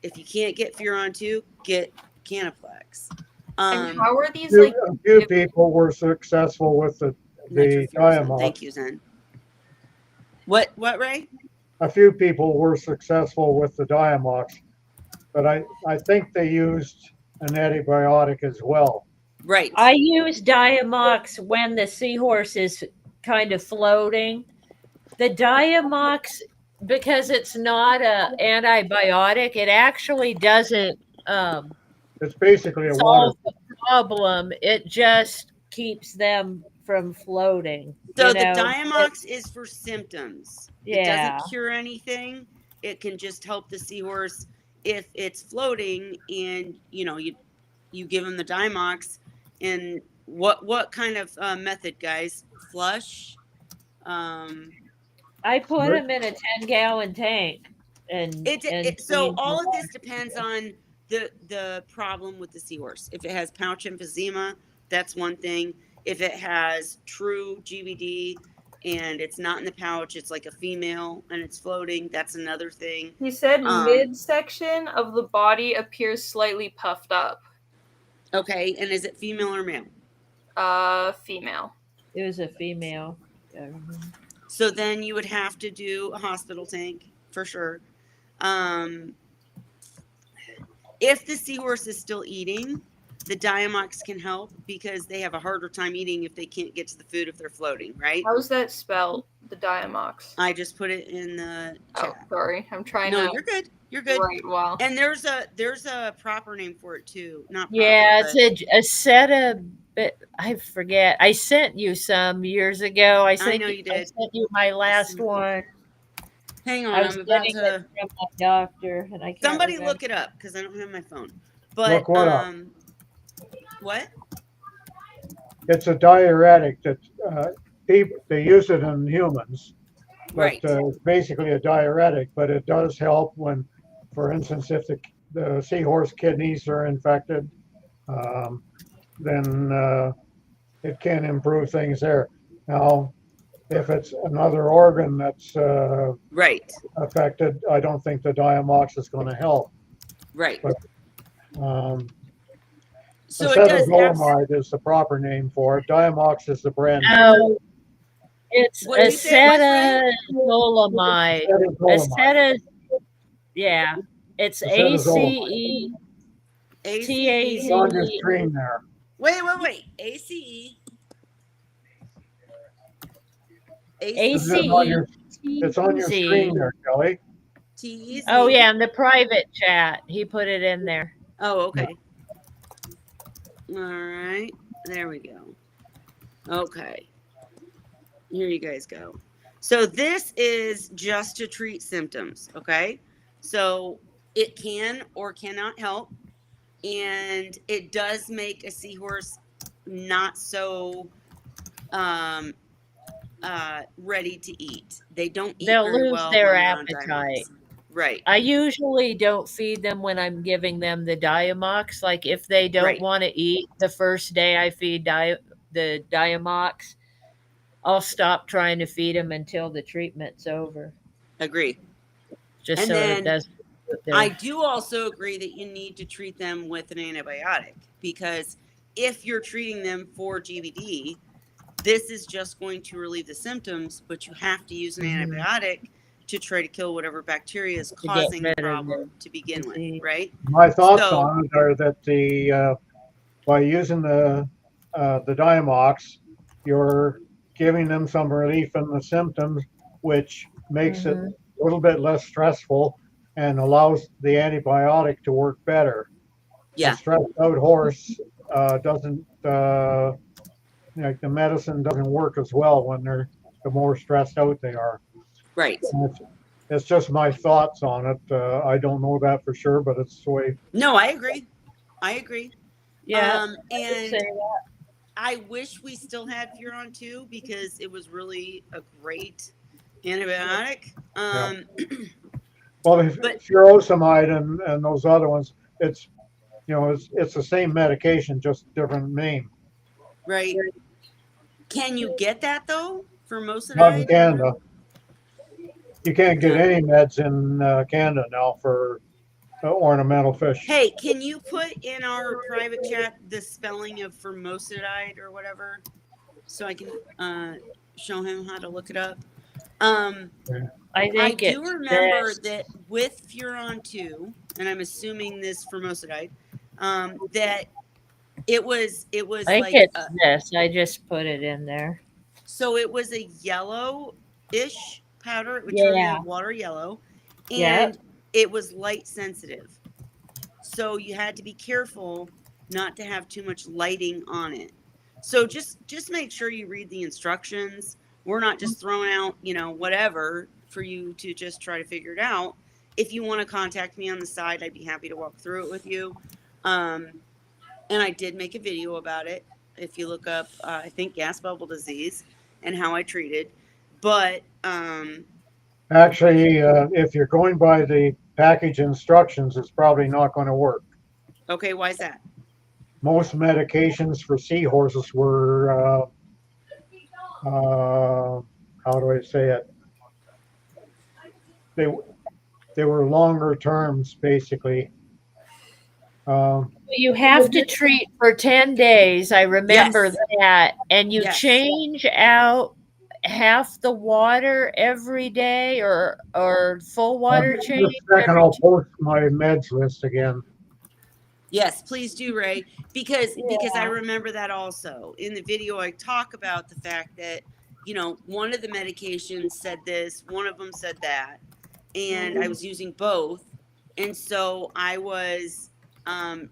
If you can't get Furon 2, get Canaplex. And how are these Few- like? A few people were successul with the Nitrofurazone. Diamox. Thank you, Zen. What, Ray? A few people were successful with the Diamox, but I think they used an antibiotic as well. Right. I use Diamox when the Seahorse is kind of floating. The Diamox, because it's not a antibiotic, it actually doesn't It's basically a water. solve the problem. It just keeps them from floating. So You the know, Diamox is for symptoms. It yeah. doesn't cure anything. It can just help the seahorse if it's floating, and you give them the Diamox. And what kind of method, guys? Flush. I put them in a 10-gallon tank and So clean them. all of this depends on the problem with the seahorse. If it has pouch emphysema, that's one thing. If it has true GBD and it's not in the pouch, it's like a female and it's floating, that's another thing. He said midsection of the body appears slightly puffed up. Okay, and is it female or male? Female. It was a female. So then you would have to do a hospital tank for sure. If the seahorse is still eating, the Diamox can help because they have a harder time eating if they can't get to the food if they're floating, right? How's that spelled? The Diamox. I just put it in the chat. Oh, sorry. I'm trying No, to. you're good. You're good. Right, well. And there's a proper name for it too. Not proper, Yeah, but it's a set of. I forget. I sent you some years ago. I know you did. I sent you my last one. Hang on, I was I'm about getting to. it from my doctor, and I can't Somebody remember. look it up because I don't have my phone. But Look what up. what? It's a diuretic that they use it in humans, but Right. it's basically a diuretic. But it does help when, for instance, if the seahorse kidneys are infected, then it can improve things there. Now, if it's another organ that's Right. affected, I don't think the Diamox is going to help. Right. But, So it does. Acetazolamide is the proper name for it. Diamox is the brand name. No, it's What did you say it was, acetazolamide. Acetazolamide. Yeah, it's Acetazolamide. ACE. It's on your screen there. Wait. ACE. It's on your, it's on your screen there, Kelly. TEZ. Oh yeah, in the private chat, he put it in there. Oh, okay. All right. There we go. Okay. Here you guys go. So this is just to treat symptoms, okay? So it can or cannot help, and it does make a seahorse not so ready to eat. They don't eat They'll very lose well their when they're on appetite. Diamox. Right. I usually don't feed them when I'm giving them the Diamox. Like if they don't Right. want to eat the first day I feed the Diamox, I'll stop trying to feed them until the treatment's over. Agree. Just And so then it doesn't. I do also agree that you need to treat them with an antibiotic, because if you're treating them for GBD, this is just going to relieve the symptoms, but you have to use an antibiotic to try to kill whatever bacteria is causing the problem to begin with, right? My thoughts on it are that by using the Diamox, you're giving them some relief in the symptoms, which makes it a little bit less stressful and allows the antibiotic to work better. Yeah. A stressed out horse doesn't, like the medicine doesn't work as well when the more stressed out they are. Right. It's just my thoughts on it. I don't know that for sure, but it's the way. No, I agree. Yeah. And I wish we still had Furon 2 because it was really a great antibiotic. Well, the But furosemide and those other ones, it's it's the same medication, just different name. right, can you get that though? Not in Formosidide or Canada. You can't get no? any meds in Canada now for ornamental fish. Hey, can you put in our private chat the spelling of formosidide or whatever, so I can show him how to look it up? Um, I I think do it's remember this. that with Furon 2, and I'm assuming this formosidide, that it was I think like it's this. I just put it in there. so it was a yellow-ish powder. It would turn the Yeah. water yellow, Yep. and it was light sensitive. So you had to be careful not to have too much lighting on it. So just make sure you read the instructions. We're not just throwing out, whatever for you to just try to figure it out. If you want to contact me on the side, I'd be happy to walk through it with you. Um, and I did make a video about it. If you look up, I think gas bubble disease and how I treated. But Actually, if you're going by the package instructions, it's probably not going to work. okay, why is that? Most medications for seahorses were, how do I say it? They they were longer terms, basically. Um, You have to treat for 10 days. I remember Yes, that. And you yes. change out half the water every day or full water just change a second, every I'll post my meds list again. Yes, please do, Ray, because I Yeah. remember that also. In the video I talk about the fact that, one of the medications said this, one of them said that, and I was using both. And so I was um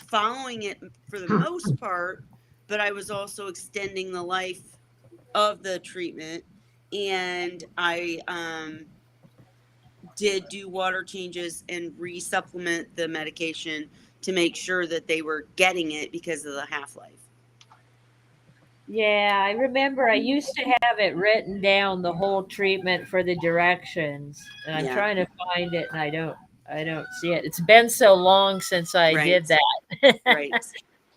following it for the most part, but I was also extending the life of the treatment, and I did do water changes and resupplement the medication to make sure that they were getting it because of the half life. Yeah, I remember I used to have it written down the whole treatment for the directions. And I'm Yeah, trying to find it and I don't see it. It's been so long since I right, did that. right,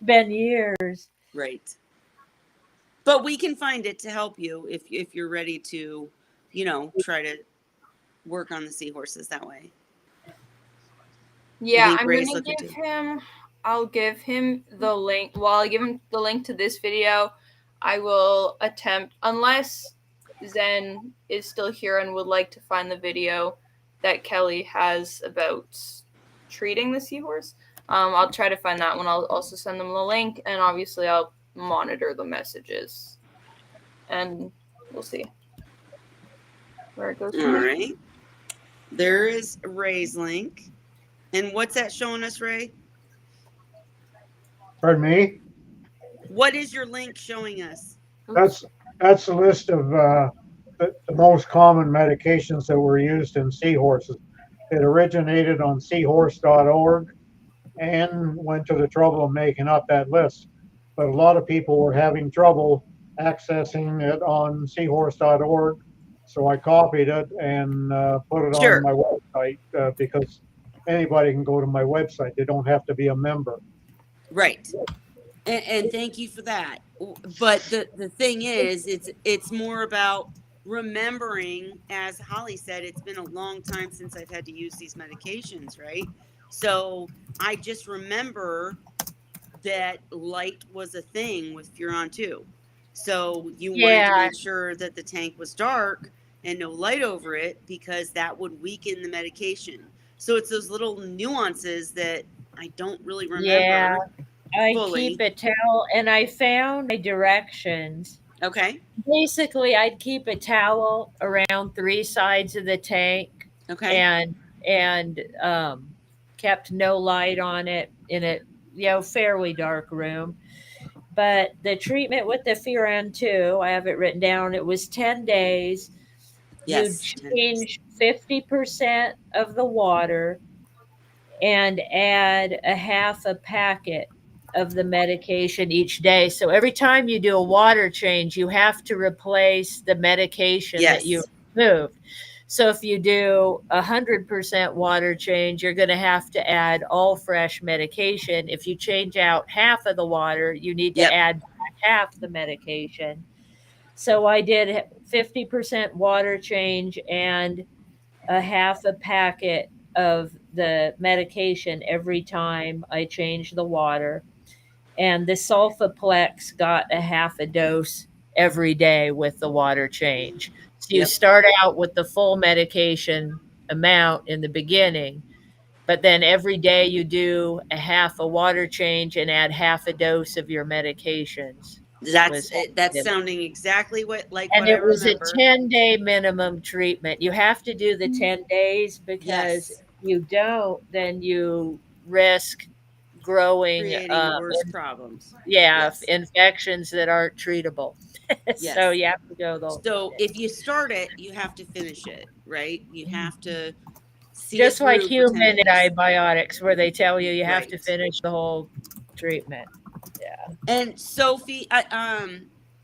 Been years. right. But we can find it to help you if you're ready to, try to work on the seahorses that way. I Yeah, think I'm Ray's gonna looking give too. him. I'll give him the link. While I give him the link to this video, I will attempt, unless Zen is still here and would like to find the video that Kelly has about treating the seahorse. I'll try to find that one. I'll also send them the link, and obviously I'll monitor the messages, and we'll see where it goes All from there. right. There is Ray's link. And what's that showing us, Ray? Pardon me? What is your link showing us? That's that's a list of the most common medications that were used in seahorses. It originated on seahorse.org and went to the trouble of making up that list. But a lot of people were having trouble accessing it on seahorse.org, so I copied it and put it on Sure. my website because anybody can go to my website. They don't have to be a member. Right. And thank you for that. But the thing is, it's more about remembering, as Holly said, it's been a long time since I've had to use these medications, right? So I just remember that light was a thing with Furon 2. So you wanted to Yeah, make sure that the tank was dark and no light over it because that would weaken the medication. So it's those little nuances that I don't really yeah. remember I keep fully. a towel and I found my directions. Okay. Basically, I'd keep a towel around three sides of the tank Okay. and kept no light on it in a fairly dark room. But the treatment with the Furan 2, I have it written down, it was 10 days. You'd Yes. 10 days. change 50% of the water and add a half a packet of the medication each day. So every time you do a water change, you have to replace the medication that you Yes. removed. So if you do 100% water change, you're going to have to add all fresh medication. If you change out half of the water, you need to Yep. add back half the medication. So I did 50% water change and a half a packet of the medication every time I changed the water. And the sulfaplex got a half a dose every day with the water change. So you Yep. start out with the full medication amount in the beginning, but then every day you do a half a water change and add half a dose of your medications. That's Was it. That's sounding exactly and what I it was a remember. 10-day minimum treatment. You have to do the 10 days because if Yes. you don't, then you risk growing, Creating worse problems. yeah, Yes. infections that aren't treatable. So Yes. you have to go the whole 10 So days. if you start it, you have to finish it, right? You have to see it Just like through for 10 human days. antibiotics, where they tell you you have to Right. finish the whole treatment. Yeah. And Sophie,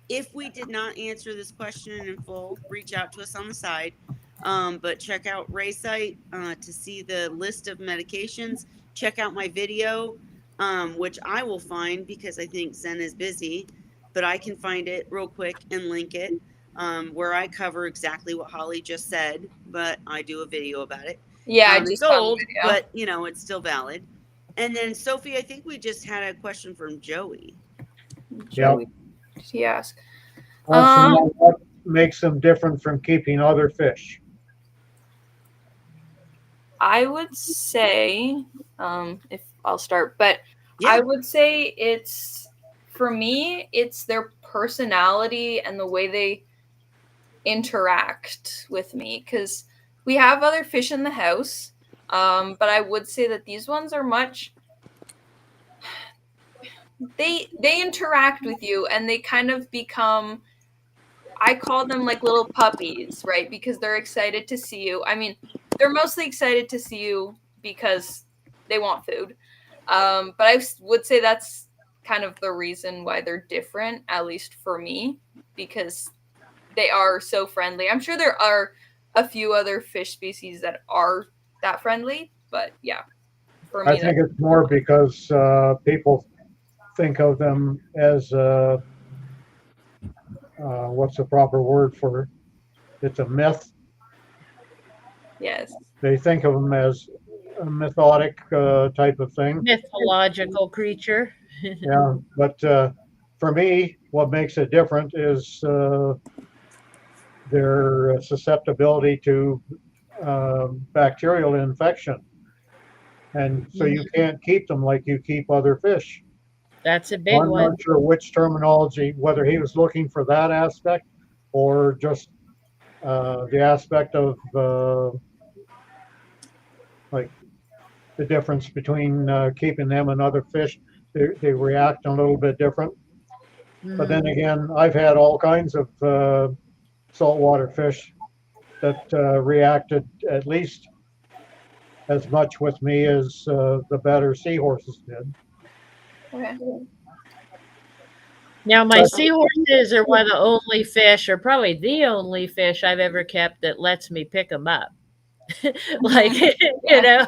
if we did not answer this question in full, reach out to us on the side. But check out Ray's site to see the list of medications. Check out my video, which I will find because I think Zen is busy, but I can find it real quick and link it, where I cover exactly what Holly just said, but I do a video about it. Yeah, I It's just saw the old, video. but it's still valid. And then Sophie, I think we just had a question from Joey. Joey, did he ask? Wants to know what makes them different from keeping other fish. I would say, if I'll start, but Yeah. I would say for me, it's their personality and the way they interact with me. Because we have other fish in the house, but I would say that these ones are much. They interact with you, and they kind of become. I call them like little puppies, right? Because they're excited to see you. I mean, they're mostly excited to see you because they want food. But I would say that's kind of the reason why they're different, at least for me, because they are so friendly. I'm sure there are a few other fish species that are that friendly, but yeah, for I me, think it's more because people think of them as what's the proper word for it? It's a myth. yes. They think of them as a mythotic type of thing. Mythological creature. Yeah, but for me, what makes it different is their susceptibility to bacterial infection. And so you can't keep them like you keep other fish. That's a big I'm one. not sure which terminology, whether he was looking for that aspect or just the aspect of like the difference between keeping them and other fish. They react a little bit different. But then again, I've had all kinds of saltwater fish that reacted at least as much with me as the better seahorses did. Okay. Now, my But seahorses are one of the only fish, or probably the only fish I've ever kept that lets me pick them up. Like, you know,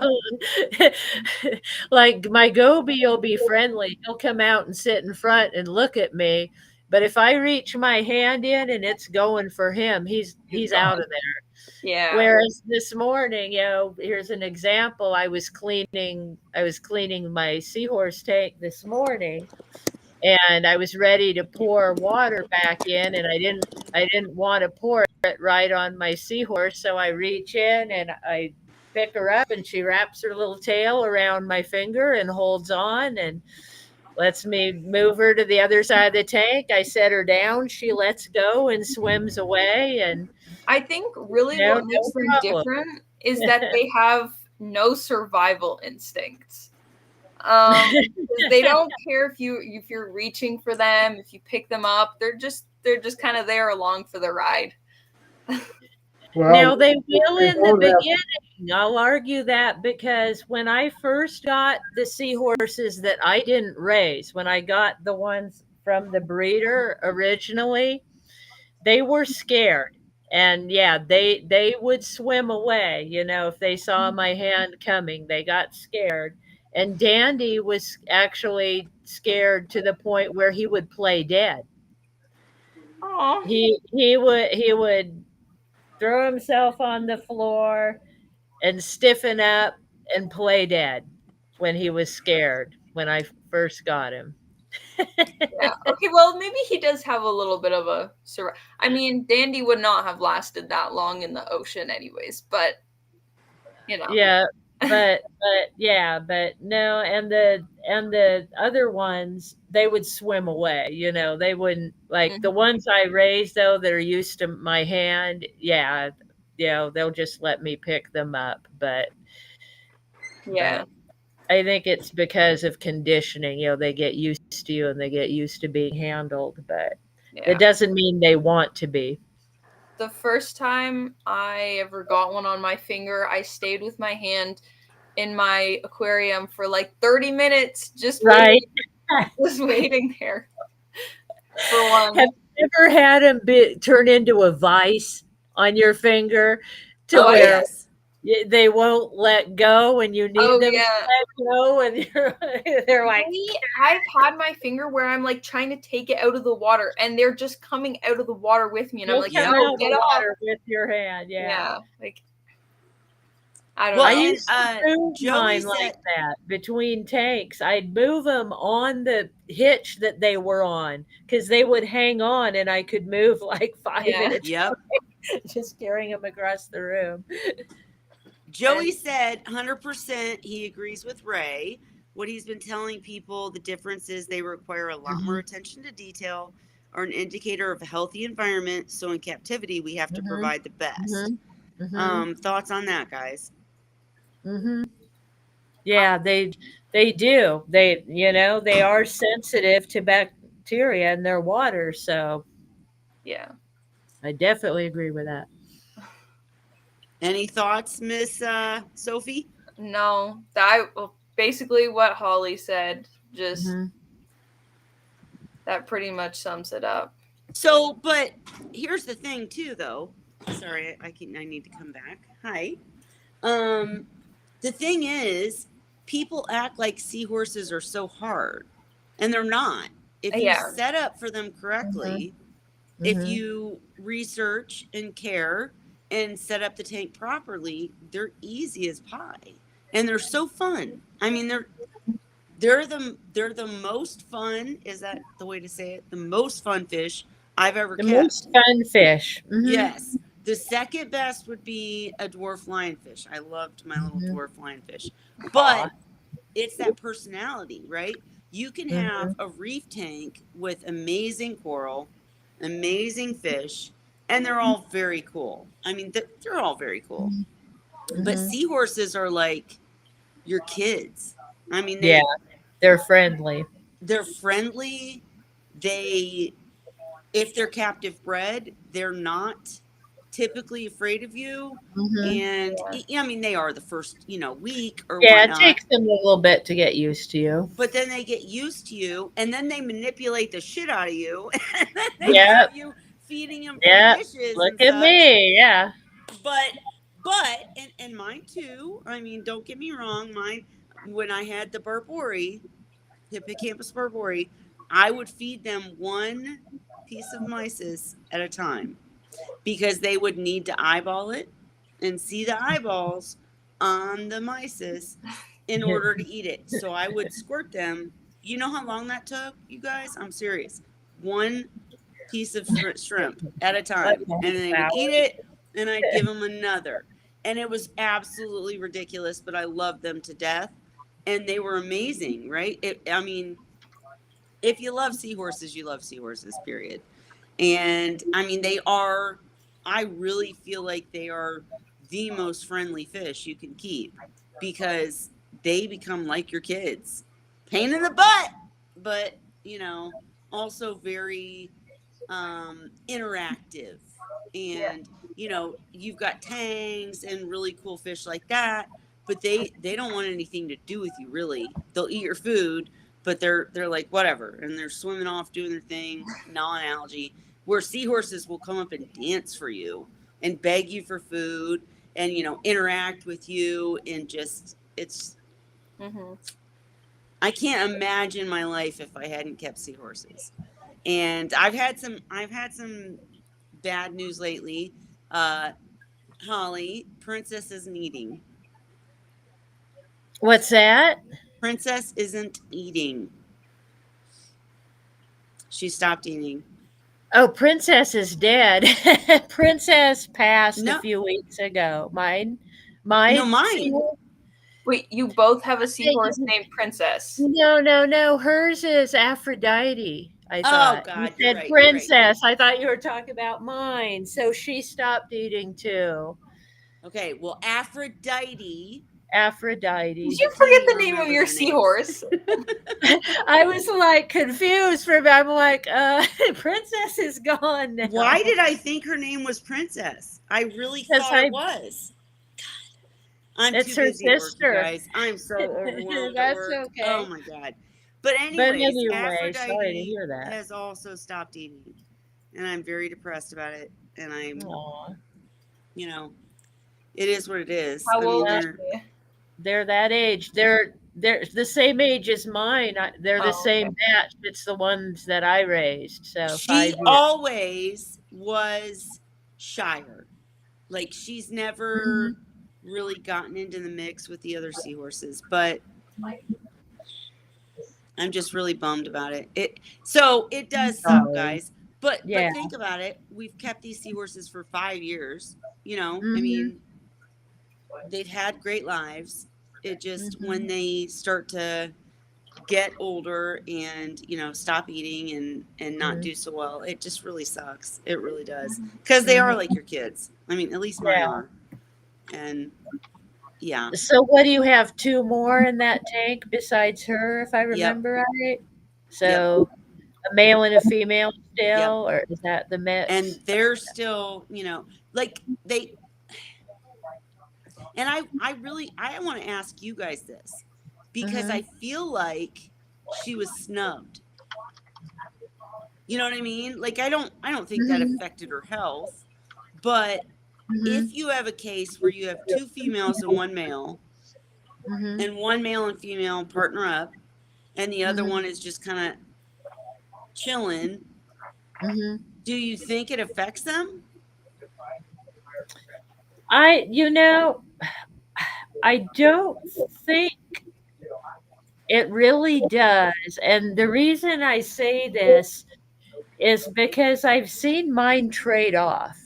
like my goby will be friendly. He'll come out and sit in front and look at me. But if I reach my hand in and it's going for him, he's out of there. Yeah. Whereas this morning, here's an example. I was cleaning my seahorse tank this morning, and I was ready to pour water back in, and I didn't want to pour it right on my seahorse, so I reach in and I pick her up, and she wraps her little tail around my finger and holds on and lets me move her to the other side of the tank. I set her down, she lets go and swims away, and I think really what makes no them problem. different is that they have no survival instincts. They don't care if you're reaching for them, if you pick them up. They're just kind of there along for the ride. Now well, they will they in the know that beginning. I'll argue that because when I first got the seahorses that I didn't raise, when I got the ones from the breeder originally, they were scared. And yeah, they would swim away, if they saw my hand coming, they got scared. And Dandy was actually scared to the point where he would play dead. Oh, He would throw himself on the floor and stiffen up and play dead when he was scared when I first got him. yeah. Okay, well, maybe he does have a little bit of a I mean, Dandy would not have lasted that long in the ocean anyways, but you know. Yeah, but no, and the other ones, they would swim away, they wouldn't, like the ones I raised though that are used to my hand, yeah, they'll just let me pick them up, Yeah. but I think it's because of conditioning, they get used to you and they get used to being handled, but Yeah. it doesn't mean they want to be. The first time I ever got one on my finger, I stayed with my hand in my aquarium for like 30 minutes, just Right. waiting there for one. Have you ever had them turn into a vice on your finger to Oh, where yes. they won't let go when you need Oh, them yeah. to let go, and they're like, I've had my finger where I'm like trying to take it out of the water, and they're just coming out of the water with me, and I'm they'll like, come no, out of get the off. water with your hand. Yeah. Yeah, like I don't Well, I know. and used to move Joey mine said, like that between tanks. I'd move them on the hitch that they were on because they would hang on, and I could move like five Yeah. at a yep. time, just carrying them across the room. Joey said 100% he agrees with Ray. What he's been telling people, the difference is they require a lot more attention to detail, are an indicator of a healthy environment. So in captivity, we have to Mhm. provide the best. Mhm. Thoughts on that, guys? Mhm. Yeah, they do. They are sensitive to bacteria in their water, so Yeah. I definitely agree with that. Any thoughts, Miss Sophie? No, basically what Holly said. Just Mhm. that pretty much sums it up. So, but here's the thing, too, though. Sorry, I need to come back. Hi. The thing is, people act like seahorses are so hard, and they're not. If you Yeah. set up for them Mhm. correctly, if Mhm. you research and care and set up the tank properly, they're easy as pie, and they're so fun. I mean, they're the most fun. Is that the way to say it? The most fun fish I've ever The kept. most fun fish. Mhm. Yes. The second best would be a dwarf lionfish. I loved my little Mhm. dwarf lionfish. Aw. But it's that personality, right? You can have Mhm. a reef tank with amazing coral, amazing fish, and they're all very cool. I mean, they're all very cool. But Mhm. seahorses are like your kids. I mean, Yeah, they're friendly. they're friendly. They if they're captive bred, they're not typically afraid of you. Mhm. And I mean, they are the first, week or Yeah, it whatnot, takes them a little bit to get used to you. but then they get used to you and then they manipulate the shit out of you. And then they Yeah, have you feeding them from yeah. dishes Look and at such. me. Yeah. But, and mine too. I mean, don't get me wrong. Mine, when I had the burbori, Hippocampus burbori, I would feed them one piece of mysis at a time because they would need to eyeball it and see the eyeballs on the mysis in order to eat it. So I would squirt them. You know how long that took, you guys? I'm serious. One piece of shrimp at a time. Okay. And then they would Wow. eat it, and I'd give them another. And it was absolutely ridiculous, but I loved them to death. And they were amazing, right? I mean, if you love seahorses, you love seahorses, period. And I mean, I really feel like they are the most friendly fish you can keep because they become like your kids. Pain in the butt, but, also very interactive. And, you've got tangs and really cool fish like that, but they don't want anything to do with you really. They'll eat your food, but they're like whatever, and they're swimming off doing their thing, non-algae. Where seahorses will come up and dance for you, and beg you for food and, you know, interact with you, and just, it's, Mm-hmm. I can't imagine my life if I hadn't kept seahorses. And I've had some bad news lately. Uh, Holly, Princess isn't eating. What's that? Princess isn't eating. She stopped eating. Oh, Princess is dead. Princess passed a No, few weeks ago. no, My mine. seahorse. Wait, you both have a seahorse named Princess. No. Hers is Aphrodite. I Oh thought you God, you're said right. You're right. princess. I thought you were talking about mine. So she stopped eating too. Okay, well, Aphrodite. Did Aphrodite. you I can't forget even the name of remember your their names. seahorse? I was like confused for a minute. I'm like, princess is gone now. Why did I think her name was Princess? I really 'Cause thought it was. I'm it's too her busy at work, you sister. guys. I'm so overwhelmed at That's work. Oh okay. my God. But But anyways, anyway, sorry to Aphrodite hear that. has also stopped eating. And I'm very depressed about it. And I'm, Aw. you know, it is what it is. How I mean, old is they're she? They're that age. They're the same age as mine. They're the Oh, same batch. It's the ones that I raised. So she 5 years. always was shyer. Like she's never Mhm. really gotten into the mix with the other seahorses, but I'm just really bummed about it. So it does suck, Sorry. guys. But Yeah. think about it. We've kept these seahorses for 5 years. You know, I Mhm. mean, they've had great lives. It just when Mhm. they start to get older and, you know, stop eating and not Mhm. do so well, it just really sucks. It really does. Because they are like Mhm. your kids. I mean, at least mine Yeah. are. And yeah. So what do you have? Two more in that tank besides her, if I Yep. remember right? Yep. So a male and a female Yep. still, or is that the And mix? they're still, you know, like they, and I want to ask you guys this because I Mhm. feel like she was snubbed. You know what I mean? Like I don't think that Mhm. affected her health, but if Mhm. you have a case where you have two females and one male, Mhm. and one male and female partner up, and the other Mhm. one is just kind of chilling, Mhm. do you think it affects them? You know, I don't think it really does. And the reason I say this is because I've seen mine trade off.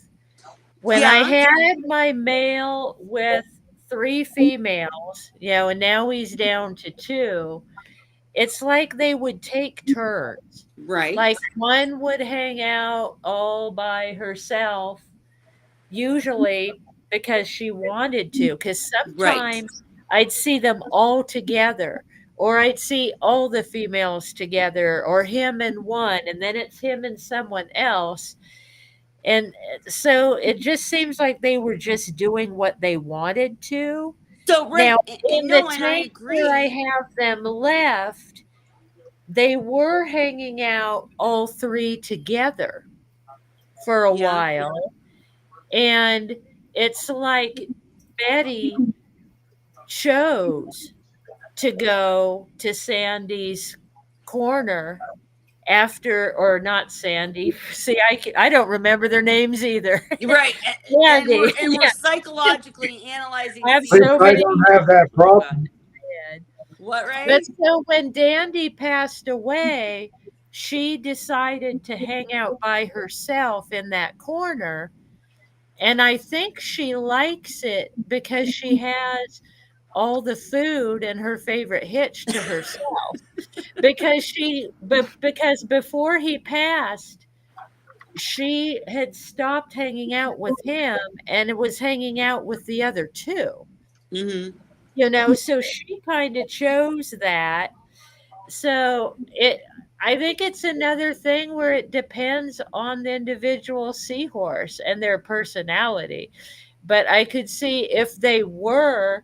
When I Yeah. had my male with three females, and now he's down to two, it's like they would take turns. Right. Like one would hang out all by herself, usually because she wanted to, because Right. sometimes I'd see them all together, or I'd see all the females together, or him and one, and then it's him and someone else. And so it just seems like they were just doing what they wanted to. So Now, right. in the No, and I tank where I agree. have them left, they were hanging out all three together for a Yeah. while. And it's like Betty chose to go to Sandy's corner after, or not Sandy. See, I don't remember their names either. Right. Sandy. And we're Yeah, psychologically analyzing I have At least so I many seahorses. don't names have that Oh God. problem. in my head. What, But Ray? so when Dandy passed away, she decided to hang out by herself in that corner. And I think she likes it because she has all the food and her favorite hitch to herself. Because before he passed, she had stopped hanging out with him and it was hanging out with the other two. Mm-hmm. So she kind of chose that. So I think it's another thing where it depends on the individual seahorse and their personality. But I could see if they were,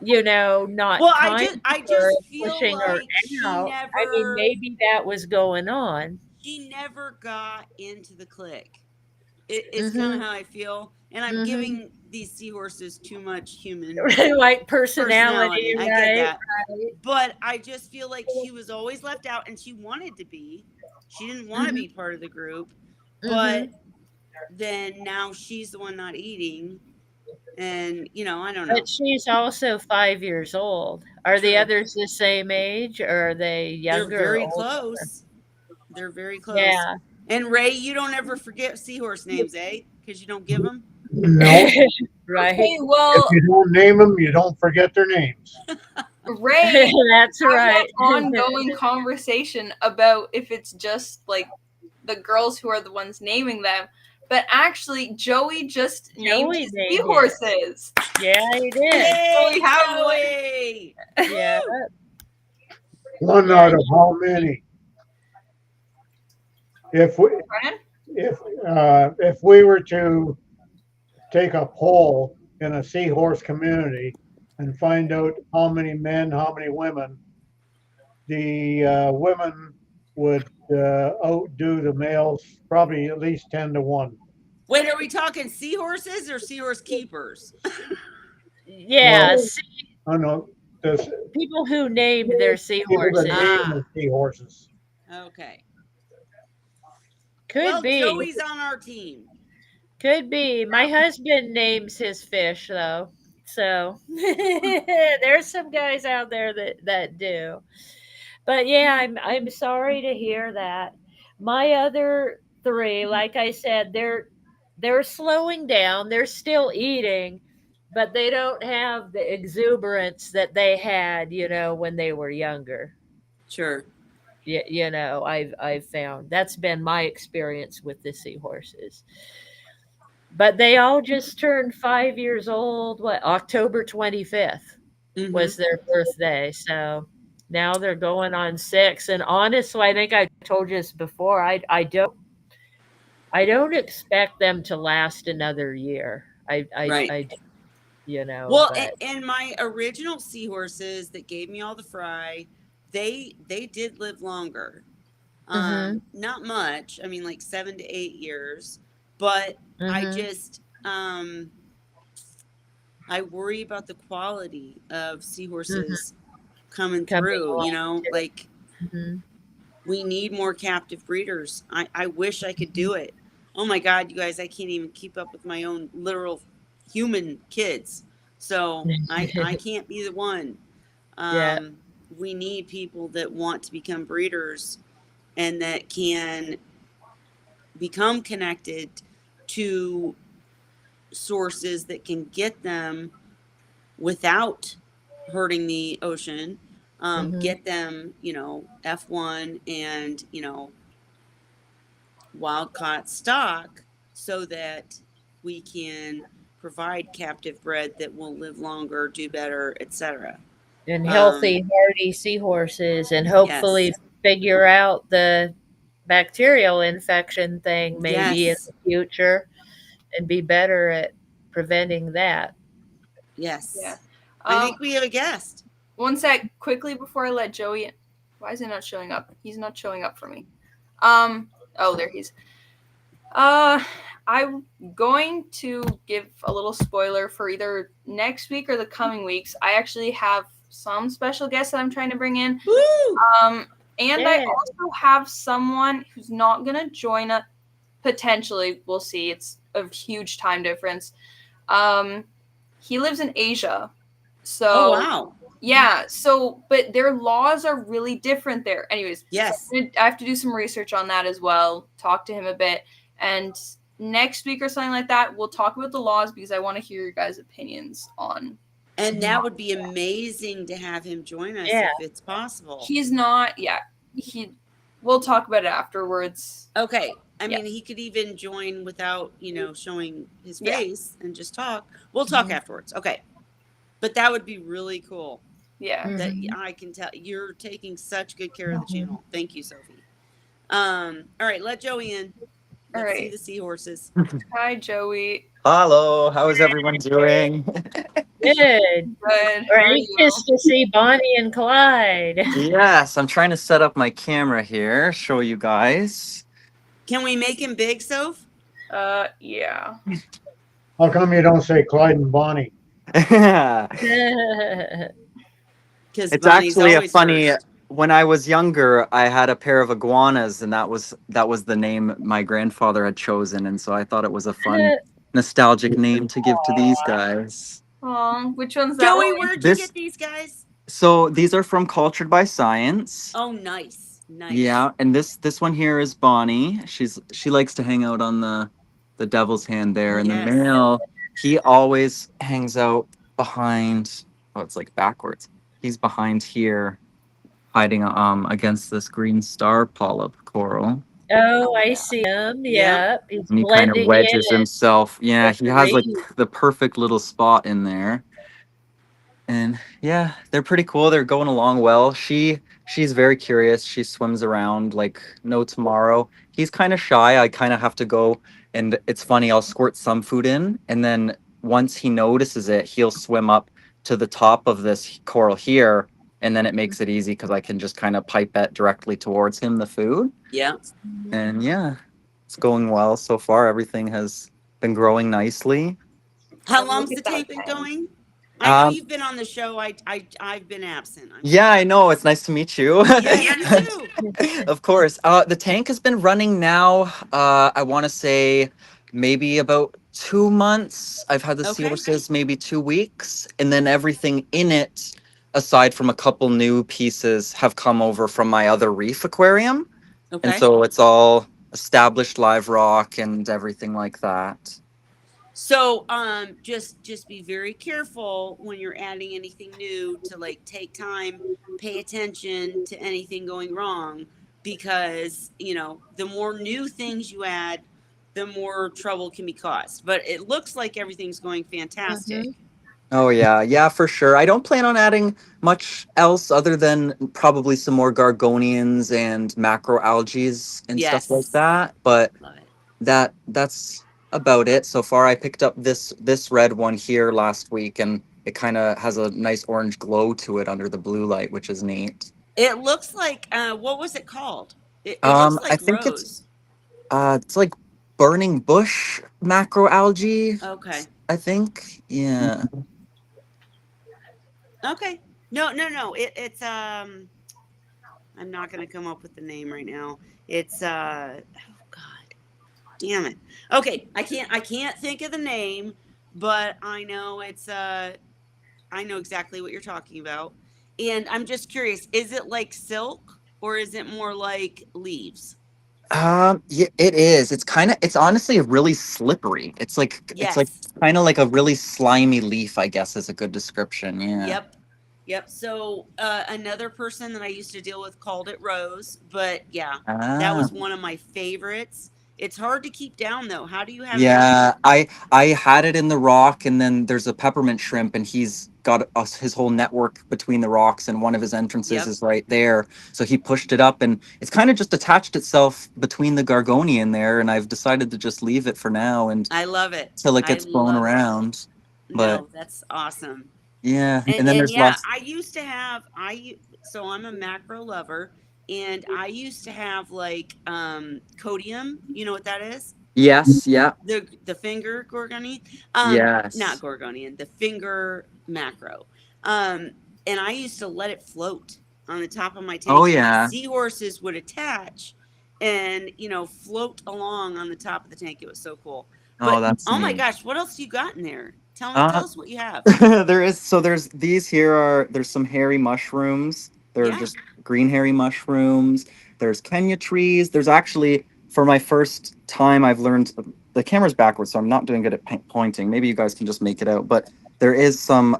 Well, not kind I to her, just feel pushing her like out. I mean, maybe that was going on. she never got into the clique. It's kind of how I feel, and I'm giving these seahorses too much human like personality, I right? get that. Right. But I just feel like she was always left out, and she wanted to be. She didn't want to be part of the group, but then now she's the one not eating, and I don't know. But she's also 5 years old. Are the True. others the same age, or are they They're younger? very or older? close. They're very close. Yeah. And Ray, you don't ever forget seahorse names, eh? Because you don't give them. No, Right. Okay, if well, you don't name them, you don't forget their names. Ray, That's have right. that ongoing conversation about if it's just like the girls who are the ones naming them, but actually Joey just named his named it. seahorses. Yeah, he did. Yay, we have Joey! Yeah. One Yeah. out of how many? If we Pardon? if we were to take a poll in a seahorse community and find out how many men, how many women, the women would outdo the males probably at least 10-1. Wait, are we talking seahorses or seahorse keepers? Yeah. Well, see, I know there's people who named their people seahorses. that name the seahorses. Okay. Could Well, be. Joey's on our team. Could be. My husband names his fish though. So there's some guys out there that do. But yeah, I'm sorry to hear that. My other three, like I said, they're slowing down. They're still eating, but they don't have the exuberance that they had, when they were younger. Sure. I've found that's been my experience with the seahorses. But they all just turned 5 years old. What, October 25th was their birthday. So now they're going on 6. And honestly, I think I told you this before. I don't expect them to last another year. Right. Well, But and my original seahorses that gave me all the fry, they did live longer. Not much. I mean, like 7 to 8 years. But I just I worry about the quality of seahorses coming through. along. Like Mhm. we need more captive breeders. I wish I could do it. Oh my God, you guys, I can't even keep up with my own literal human kids. So I can't be the one. Yeah. We need people that want to become breeders and that can become connected to sources that can get them without hurting the ocean, get them, F1 and, wild caught stock so that we can provide captive bred that will live longer, do better, etc. And healthy, hardy seahorses, and hopefully Yes. figure out the bacterial infection thing maybe in Yes. the future and be better at preventing that. Yes. Yeah. I think we have a guest. One sec, quickly before I let Joey in. Why is he not showing up? He's not showing up for me. Oh, there he is. I'm going to give a little spoiler for either next week or the coming weeks. I actually have some special guests that I'm trying to bring in. Woo! And I also have someone who's not going to join us. Potentially, we'll see. It's a huge time difference. He lives in Asia. So, oh, wow. Yeah. So, but their laws are really different there. Anyways, yes. So I have to do some research on that as well. Talk to him a bit. And next week or something like that, we'll talk about the laws because I want to hear your guys' opinions on. And that would be amazing to have him join us if it's possible. He's not. Yeah. We'll talk about it afterwards. Okay. I mean, he could even join without, showing his face and just talk. We'll talk afterwards. Okay. But that would be really cool. Yeah. That I can tell you're taking such good care of the channel. Thank you, Sophie. All right, let Joey in. Let's see the seahorses. Hi, Joey. Hello. How is everyone doing? Good. We're anxious to see Bonnie and Clyde. Yes, I'm trying to set up my camera here, show you guys. Can we make him big, Soph? Yeah. How come you don't say Clyde and Bonnie? Because It's Bonnie's actually a always funny. first. When I was younger, I had a pair of iguanas, and that was the name my grandfather had chosen, and so I thought it was a fun, nostalgic name to give to these guys. Which one's that Joey, one? where'd you This get these guys? So these are from Cultured by Science. Oh, nice. Nice. Yeah, and this one here is Bonnie. She likes to hang out on the devil's hand there, and the Yes. male, he always hangs out behind. Oh, it's like backwards. He's behind here, hiding against this green star polyp coral, Oh, I see him. Yeah. Yep. He's and he kind of blending in. wedges himself. Yeah, That's he has like great. the perfect little spot in there. And yeah, they're pretty cool. They're going along well. She's very curious. She swims around like no tomorrow. He's kind of shy. I kind of have to go, and it's funny. I'll squirt some food in, and then once he notices it, he'll swim up to the top of this coral here, and then it makes it easy because I can just kind of pipette directly towards him the food. Yeah. And yeah, it's going well so far. Everything has been growing nicely. How Oh, long's look the at that tank been tank. going? I know Um, you've been on the show. I've been absent. Yeah, I know. It's nice to meet you. Yes, you too. Of course. The tank has been running now, I want to say maybe about 2 months. I've had the Okay. seahorses maybe 2 weeks, and then everything in it, aside from a couple new pieces, have come over from my other reef aquarium. And Okay. so it's all established live rock and everything like that. So just be very careful when you're adding anything new to like take time, pay attention to anything going wrong because, the more new things you add, the more trouble can be caused. But it looks like everything's going fantastic. Mhm. Oh yeah, for sure. I don't plan on adding much else other than probably some more gargonians and macroalgae and stuff like Yes. that. But Love it. that's about it so far. I picked up this red one here last week, and it kind of has a nice orange glow to it under the blue light, which is neat. It looks like what was it called? It looks I like think rose. it's like burning bush macroalgae. Okay. I think, yeah. Okay. No. It's I'm not gonna come up with the name right now. It's oh God, damn it. Okay, I can't think of the name, but I know I know exactly what you're talking about. And I'm just curious, is it like silk or is it more like leaves? Yeah, it is. It's honestly really slippery. It's like Yes. kind of like a really slimy leaf, I guess is a good description. Yeah. Yep. Yep. So another person that I used to deal with called it rose, but yeah, that Ah. was one of my favorites. It's hard to keep down though. How do you have it up? Yeah, I had it in the rock, and then there's a peppermint shrimp, and he's got his whole network between the rocks, and one of his entrances Yep. is right there. So he pushed it up, and it's kind of just attached itself between the Gargonian there, and I've decided to just leave it for now and I love it. till it I gets blown love it. around. But No, that's awesome. yeah, And and then and there's yeah, lots. I used to have so I'm a macro lover and I used to have like codium, you know what that is? Yes, yeah, The finger gorgonian. Not yes. gorgonian, the finger macro. Um and I used to let it float on the top of my Oh tank and my yeah. seahorses would attach and float along on the top of the tank. It was so cool. Oh, But that's oh my neat. gosh, what else you got in there? Tell Uh, us what you have. there's these here are there's some hairy mushrooms. They're Yeah. just green hairy mushrooms. There's Kenya trees. There's actually, for my first time, I've learned the camera's backwards, so I'm not doing good at pointing. Maybe you guys can just make it out. But there is some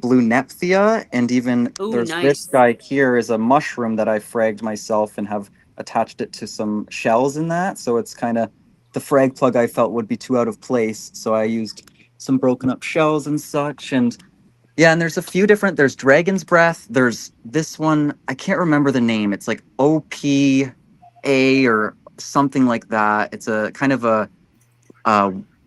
blue Nephthia, and even Ooh, there's this nice. guy here is a mushroom that I fragged myself and have attached it to some shells in that. So it's kind of the frag plug I felt would be too out of place. So I used some broken up shells and such. And yeah, and there's a few different, there's Dragon's Breath. There's this one, I can't remember the name. It's like OPA or something like that. It's a kind of a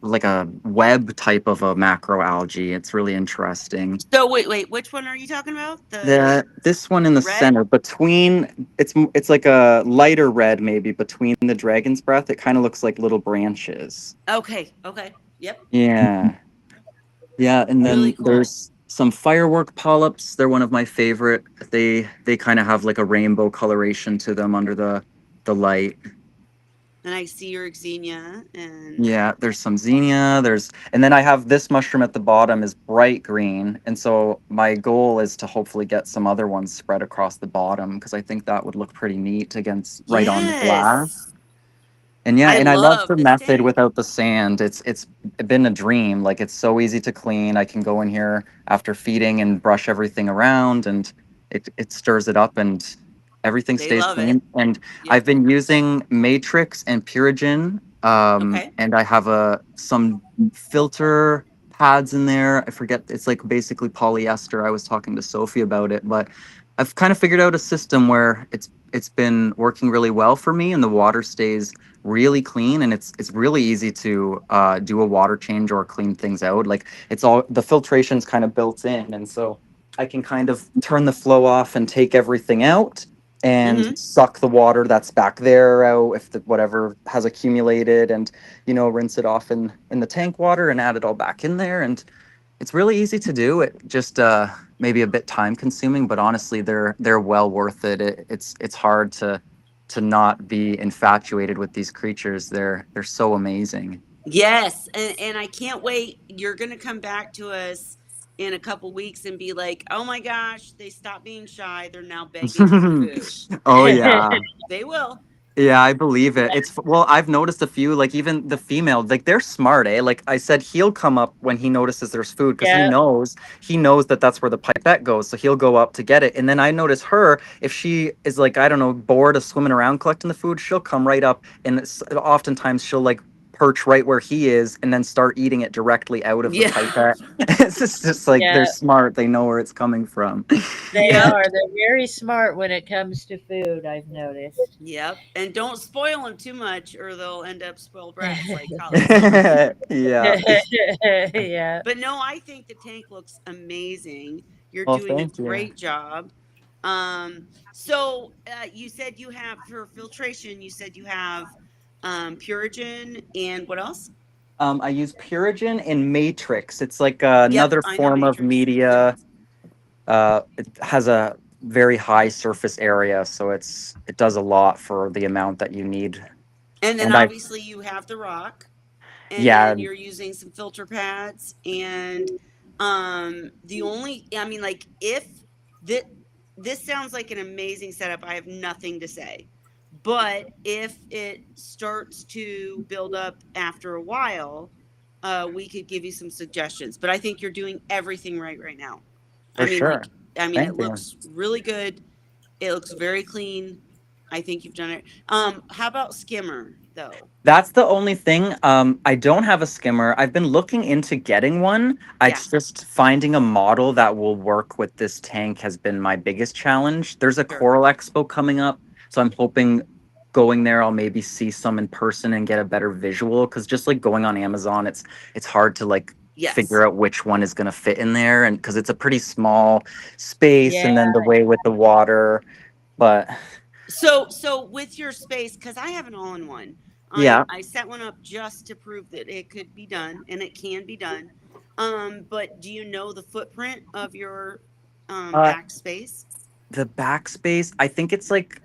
like a web type of a macroalgae. It's really interesting. So wait, which one are you talking about? This one in the Red? center, between it's like a lighter red maybe between the dragon's breath. It kind of looks like little branches. Okay. Yep. Yeah. Yeah, and Really then cool. there's some firework polyps. They're one of my favorite. They kind of have like a rainbow coloration to them under the light. And I see your xenia and Yeah, there's some zinnia. And then I have this mushroom at the bottom is bright green, and so my goal is to hopefully get some other ones spread across the bottom because I think that would look pretty neat against right on the yes. glass. And yeah, I and I love the love this method tank. without the sand. It's been a dream. Like it's so easy to clean. I can go in here after feeding and brush everything around, and it stirs it up, and everything They stays love it. clean. And I've Yep. been using Matrix and Purigen, Okay. and I have some filter pads in there. I forget. It's like basically polyester. I was talking to Sophie about it, but I've kind of figured out a system where it's been working really well for me, and the water stays really clean, and it's really easy to do a water change or clean things out. Like it's all the filtration's kind of built in, and so I can kind of turn the flow off and take everything out and Mm-hmm. suck the water that's back there out if whatever has accumulated, and rinse it off in the tank water and add it all back in there. And it's really easy to do. It just maybe a bit time consuming, but honestly, they're well worth it. It's hard to not be infatuated with these creatures. They're so amazing. Yes, and I can't wait. You're gonna come back to us in a couple weeks and be like, "Oh my gosh, they stopped being shy. They're now begging for food." Oh yeah. They will. Yeah, I believe it. Well, I've noticed a few, like even the female, like they're smart, eh? Like I said, he'll come up when he notices there's food because Yeah. he knows that that's where the pipette goes. So he'll go up to get it. And then I notice her, if she is like, I don't know, bored of swimming around collecting the food, she'll come right up, and oftentimes she'll like perch right where he is and then start eating it directly out of the Yeah. pipette. It's just like they're Yeah, smart. They know where it's coming from. they Yep. are. They're very smart when it comes to food, I've noticed. Yep. And don't spoil them too much, or they'll end up spoiled brats like Holly. Yeah. Yeah. But no, I think the tank looks amazing. You're Well, doing a thank you. great job. So you said you have for filtration. You said you have Purigen and what else? I use Purigen and Matrix. It's like Yep, another I know form of Matrix. Yep. media. It has a very high surface area, so it does a lot for the amount that you need. And then And I obviously you have the rock, and yeah, then you're using some filter pads. And the only, I mean, like if that this sounds like an amazing setup, I have nothing to say. But if it starts to build up after a while, we could give you some suggestions. But I think you're doing everything right now. I for mean, sure. like, I mean, it Thank you. looks really good. It looks very clean. I think you've done it. How about skimmer though? That's the only thing. I don't have a skimmer. I've been looking into getting one. Yeah, It's just finding a model that will work with this tank has been my biggest challenge. There's a sure. Coral Expo coming up, so I'm hoping going there I'll maybe see some in person and get a better visual, because just like going on Amazon, it's hard to like Yes. figure out which one is going to fit in there, and because it's a pretty small space, Yeah. and then the way with the water. But So with your space, because I have an all-in-one, yeah, I set one up just to prove that it could be done and it can be done. But do you know the footprint of your uh backspace? the backspace, I think it's like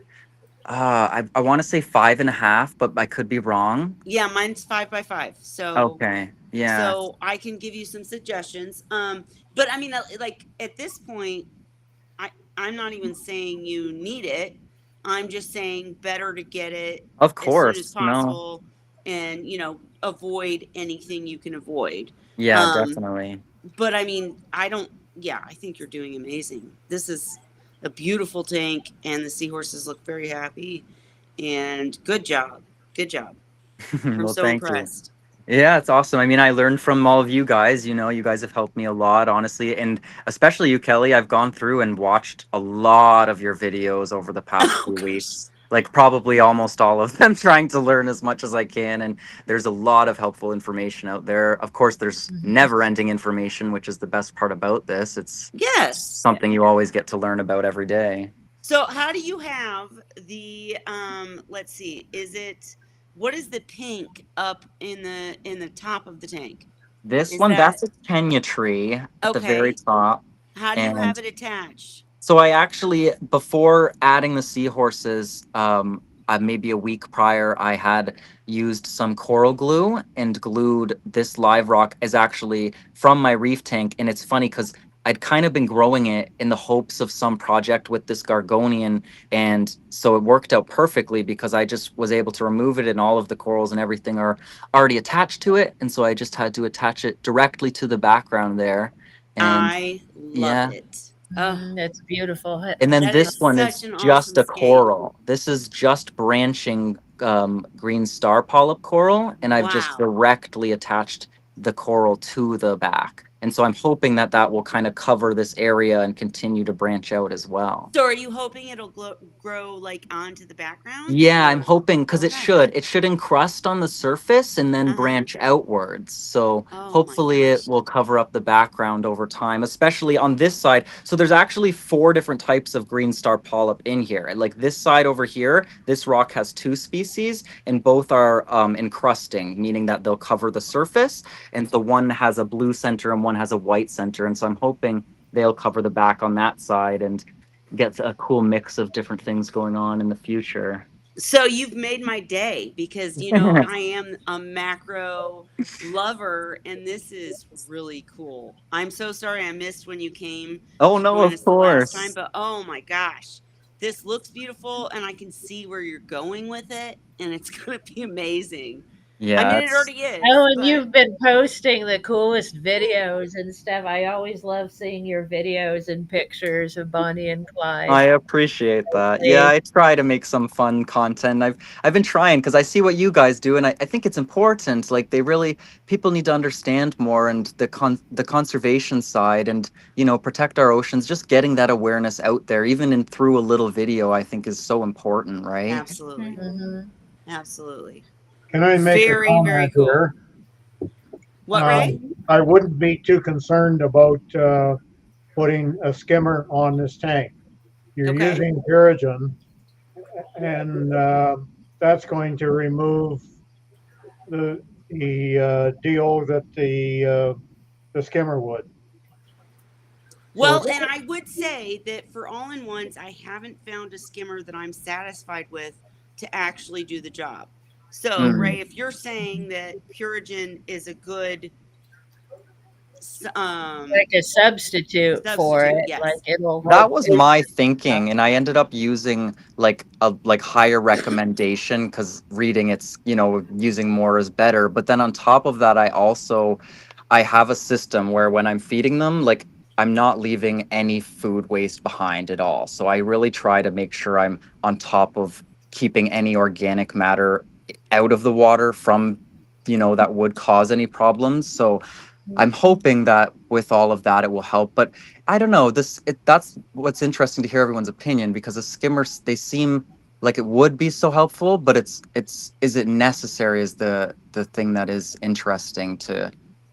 I want to say 5.5, but I could be wrong. Yeah, mine's 5 by 5. So Okay. Yeah. so I can give you some suggestions. But I mean, like at this point, I'm not even saying you need it. I'm just saying better to get it Of as soon as course. No. possible, and avoid anything you can avoid. Yeah, Um, definitely. but I mean, I don't. Yeah, I think you're doing amazing. This is a beautiful tank, and the seahorses look very happy. And good job, good job. I'm Well, so thank you. impressed. Yeah, it's awesome. I mean, I learned from all of you guys. You guys have helped me a lot, honestly, and especially you, Kelly. I've gone through and watched a lot of your videos over the past Oh few gosh. weeks. like probably almost all of them, trying to learn as much as I can. And there's a lot of helpful information out there. Of course, there's never ending information, which is the best part about this. It's Yes. something you always get to learn about every day. So how do you have the let's see, what is the pink up in the top of the tank? This Is one, that that's a Kenya tree at the very okay? top. How do you And have it attached? so I actually, before adding the seahorses, maybe a week prior, I had used some coral glue and glued this live rock as actually from my reef tank. And it's funny because I'd kind of been growing it in the hopes of some project with this Gargonian. And so it worked out perfectly because I just was able to remove it and all of the corals and everything are already attached to it. And so I just had to attach it directly to the background there. And I love yeah. it. Oh, That's beautiful. And then that is this one such is an just awesome a scape. coral. This is just branching green star polyp coral, and I've just Wow. directly attached the coral to the back. And so I'm hoping that that will kind of cover this area and continue to branch out as well. So are you hoping it'll grow like onto the background? Yeah, I'm hoping because Okay. it should encrust on the surface and then branch outwards. So Oh my hopefully gosh. it will cover up the background over time, especially on this side. So there's actually 4 different types of green star polyp in here. And like this side over here, this rock has 2 species and both are encrusting, meaning that they'll cover the surface. And the one has a blue center and one has a white center. And so I'm hoping they'll cover the back on that side and get a cool mix of different things going on in the future. So you've made my day because you know I am a macro lover and this is really cool. I'm so sorry I missed when you came Oh to no, join us of the last time, course. but oh my gosh. This looks beautiful and I can see where you're going with it and it's going to be amazing. I Yeah, mean it it's already is, Oh, and but you've been posting the coolest videos and stuff. I always love seeing your videos and pictures of Bonnie and I Clyde. appreciate that. Yeah, They- I try to make some fun content. I've been trying because I see what you guys do and I think it's important. Like they really people need to understand more and the conservation side and protect our oceans. Just getting that awareness out there, even in through a little video, I think is so important, right? absolutely. Mhm. Absolutely. Can I make a Very, very comment cool. here? What, Ray? I wouldn't be too concerned about putting a skimmer on this tank. You're Okay. using Purigen, and that's going to remove the deal that the skimmer would. So Well, and I would say that for all-in-ones, I haven't found a skimmer that I'm satisfied with to actually do the job. So, Mm. Ray, if you're saying that Purigen is a good Like a substitute for substitute, it. Like yes. it'll That was it, my thinking, and I ended up using like a higher recommendation because reading it's using more is better. But then on top of that, I have a system where when I'm feeding them, like I'm not leaving any food waste behind at all. So I really try to make sure I'm on top of keeping any organic matter out of the water from that would cause any problems. So I'm hoping that with all of that it will help. But I don't know. That's what's interesting to hear everyone's opinion because the skimmers they seem like it would be so helpful, but it's is it necessary is the thing that is interesting to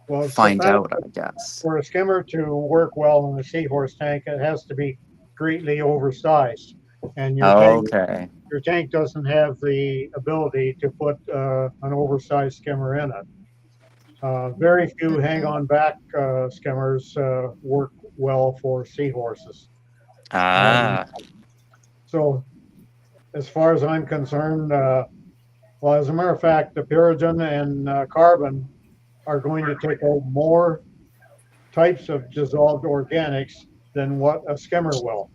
well, it's the find fact out, that I guess. for a skimmer to work well in a seahorse tank, it has to be greatly oversized, and Okay. your tank doesn't have the ability to put an oversized skimmer in it. Very few hang-on back skimmers work well for seahorses. Um, Ah. so, as far as I'm concerned, well, as a matter of fact, the Purigen and carbon are going to take out more types of dissolved organics than what a skimmer will.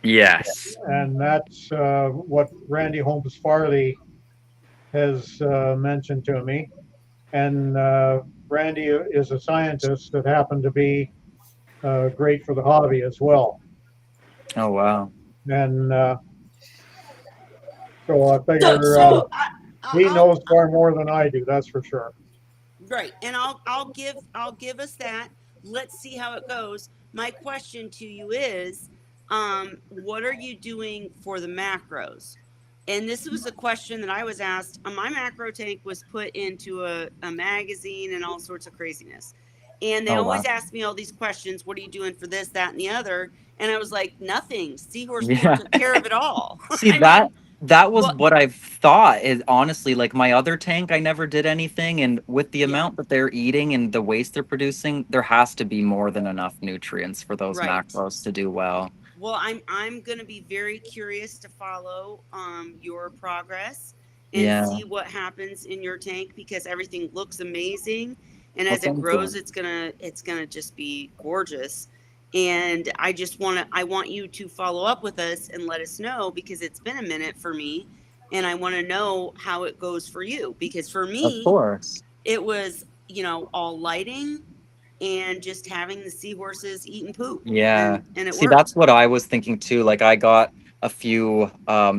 Yes. And that's what Randy Holmes Farley has mentioned to me. And Randy is a scientist that happened to be great for the hobby as well. Oh wow. And so I So, figure so he I'll knows far more than I do, that's for sure. right, and I'll give us that. Let's see how it goes. My question to you is, what are you doing for the macros? And this was a question that I was asked. My macro tank was put into a magazine and all sorts of craziness. And they Oh always wow. ask me all these questions. What are you doing for this, that, and the other? And I was like, nothing. Seahorse Farm Yeah. took care of it all. See I mean, that was well, what I've thought is honestly like my other tank I never did anything, and with the yeah, amount that they're eating and the waste they're producing there has to be more than enough nutrients for those right. macros to do well. Well, I'm going to be very curious to follow your progress and Yeah. see what happens in your tank because everything looks amazing, and Well, as it thank grows, you. it's gonna just be gorgeous. And I want you to follow up with us and let us know because it's been a minute for me, and I want to know how it goes for you because for Of me, course. it was all lighting and just having the seahorses eat and poop, Yeah. and it See, worked. that's what I was thinking too. Like I got a few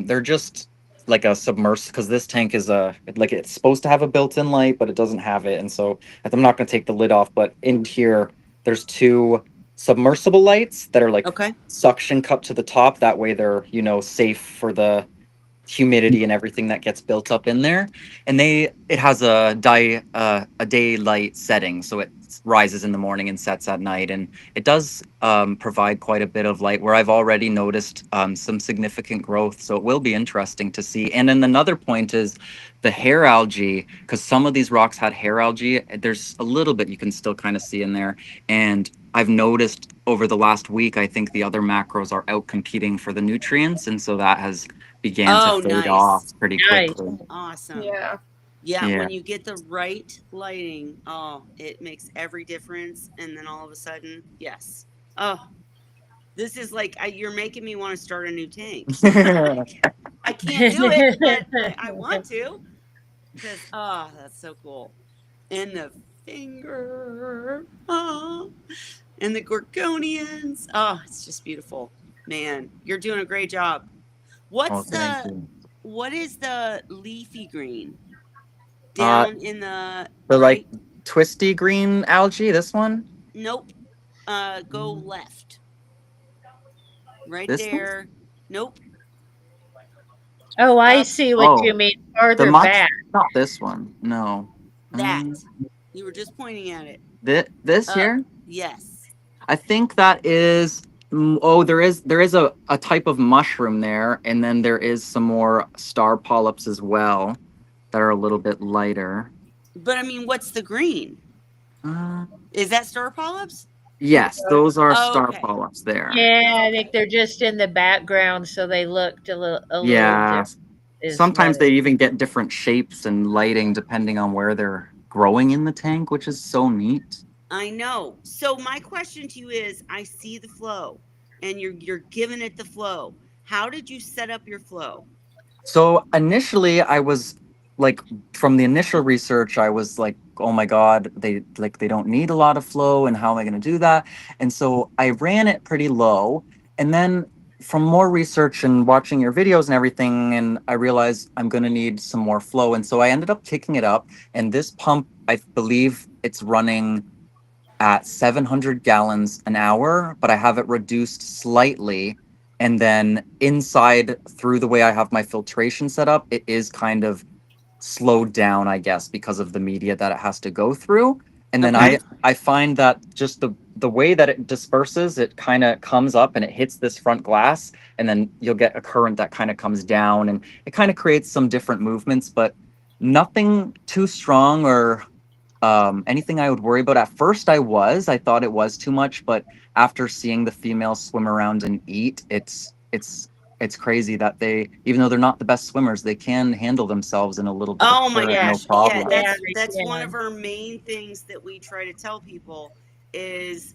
they're just like a submersible because this tank is a like it's supposed to have a built-in light, but it doesn't have it. And so I'm not gonna take the lid off, but in here there's two submersible lights that are like Okay. suction cup to the top. That way they're, safe for the humidity and everything that gets built up in there. And it has a daylight setting, so it rises in the morning and sets at night, and it does provide quite a bit of light where I've already noticed some significant growth. So it will be interesting to see. And then another point is the hair algae, because some of these rocks had hair algae. There's a little bit you can still kind of see in there, and I've noticed over the last week, I think the other macros are out competing for the nutrients, and so that has began to Oh, fade nice. off pretty Nice. quickly. Awesome. Yeah. Yeah, Yeah. when you get the right lighting, oh, it makes every difference. And then all of a sudden, yes. Oh, this is like you're making me want to start a new tank. I can't do it, but I want to because that's so cool. And the finger, oh, and the gorgonians. Oh, it's just beautiful, man. You're doing a great job. Oh, What's thank the you. what is the leafy green Uh, down in the the like right? twisty green algae, this one? Nope. Go left. Right This one? there. Nope. Oh, I Up see what you Oh, mean. the Farther much, back. not this one. No. that. Um, You were just pointing at it. this Up. here? Yes. I think that is. Oh, there is a type of mushroom there, and then there is some more star polyps as well that are a little bit lighter. But I mean, what's the green? Uh, Is that star polyps? yes, those are Oh, star okay. polyps there. Yeah, I think Okay. they're just in the background, so they looked a little Yeah. different. Is what Sometimes it. they even get different shapes and lighting depending on where they're growing in the tank, which is so neat. I know. So my question to you is I see the flow and you're giving it the flow. How did you set up your flow? So initially I was like from the initial research I was like, "Oh my god, they don't need a lot of flow and how am I going to do that?" And so I ran it pretty low, and then from more research and watching your videos and everything, and I realized I'm going to need some more flow, and so I ended up kicking it up, and this pump I believe it's running at 700 gallons an hour, but I have it reduced slightly. And then inside, through the way I have my filtration set up, it is kind of slowed down, I guess, because of the media that it has to go through. And then Okay. I find that just the way that it disperses, it kind of comes up and it hits this front glass, and then you'll get a current that kind of comes down, and it kind of creates some different movements, but nothing too strong or anything I would worry about. At first, I thought it was too much, but after seeing the females swim around and eat, it's crazy that they, even though they're not the best swimmers, they can handle themselves in a little bit of Oh my current, Yeah, no gosh. Yeah, problem. yeah, that's one yeah. of our main things that we try to tell people is,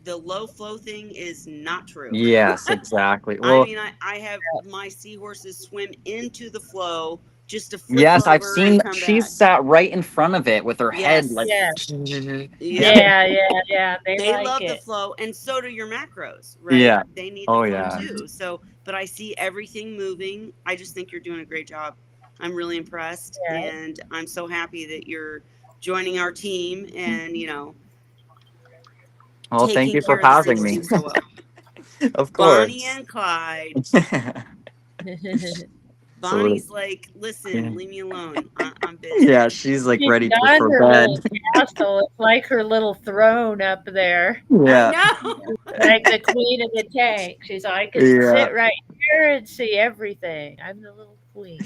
the low flow thing is not true. Yes, exactly. I Well, mean, I have my seahorses swim into the flow just to flip yes, I've over and seen come she's back. sat right in front of it with her head like. Yes. Yeah, Yep. yeah. They They like love the it. flow, and so do your macros, right? Yeah. They need the Oh flow yeah. too. So, but I see everything moving. I just think you're doing a great job. I'm really impressed, Yeah. and I'm so happy that you're joining our team and, Well, thank taking you for care of the having me. seahorses so well. Of Bonnie course. and Clyde. absolutely. Bonnie's like, Yeah. listen, leave me alone. I'm busy. Yeah, she's like She's ready got for her bed. little castle. It's like her little throne up there, I Yeah, know. like the queen of the tank. She's I can yeah, sit right here and see everything. I'm the little queen.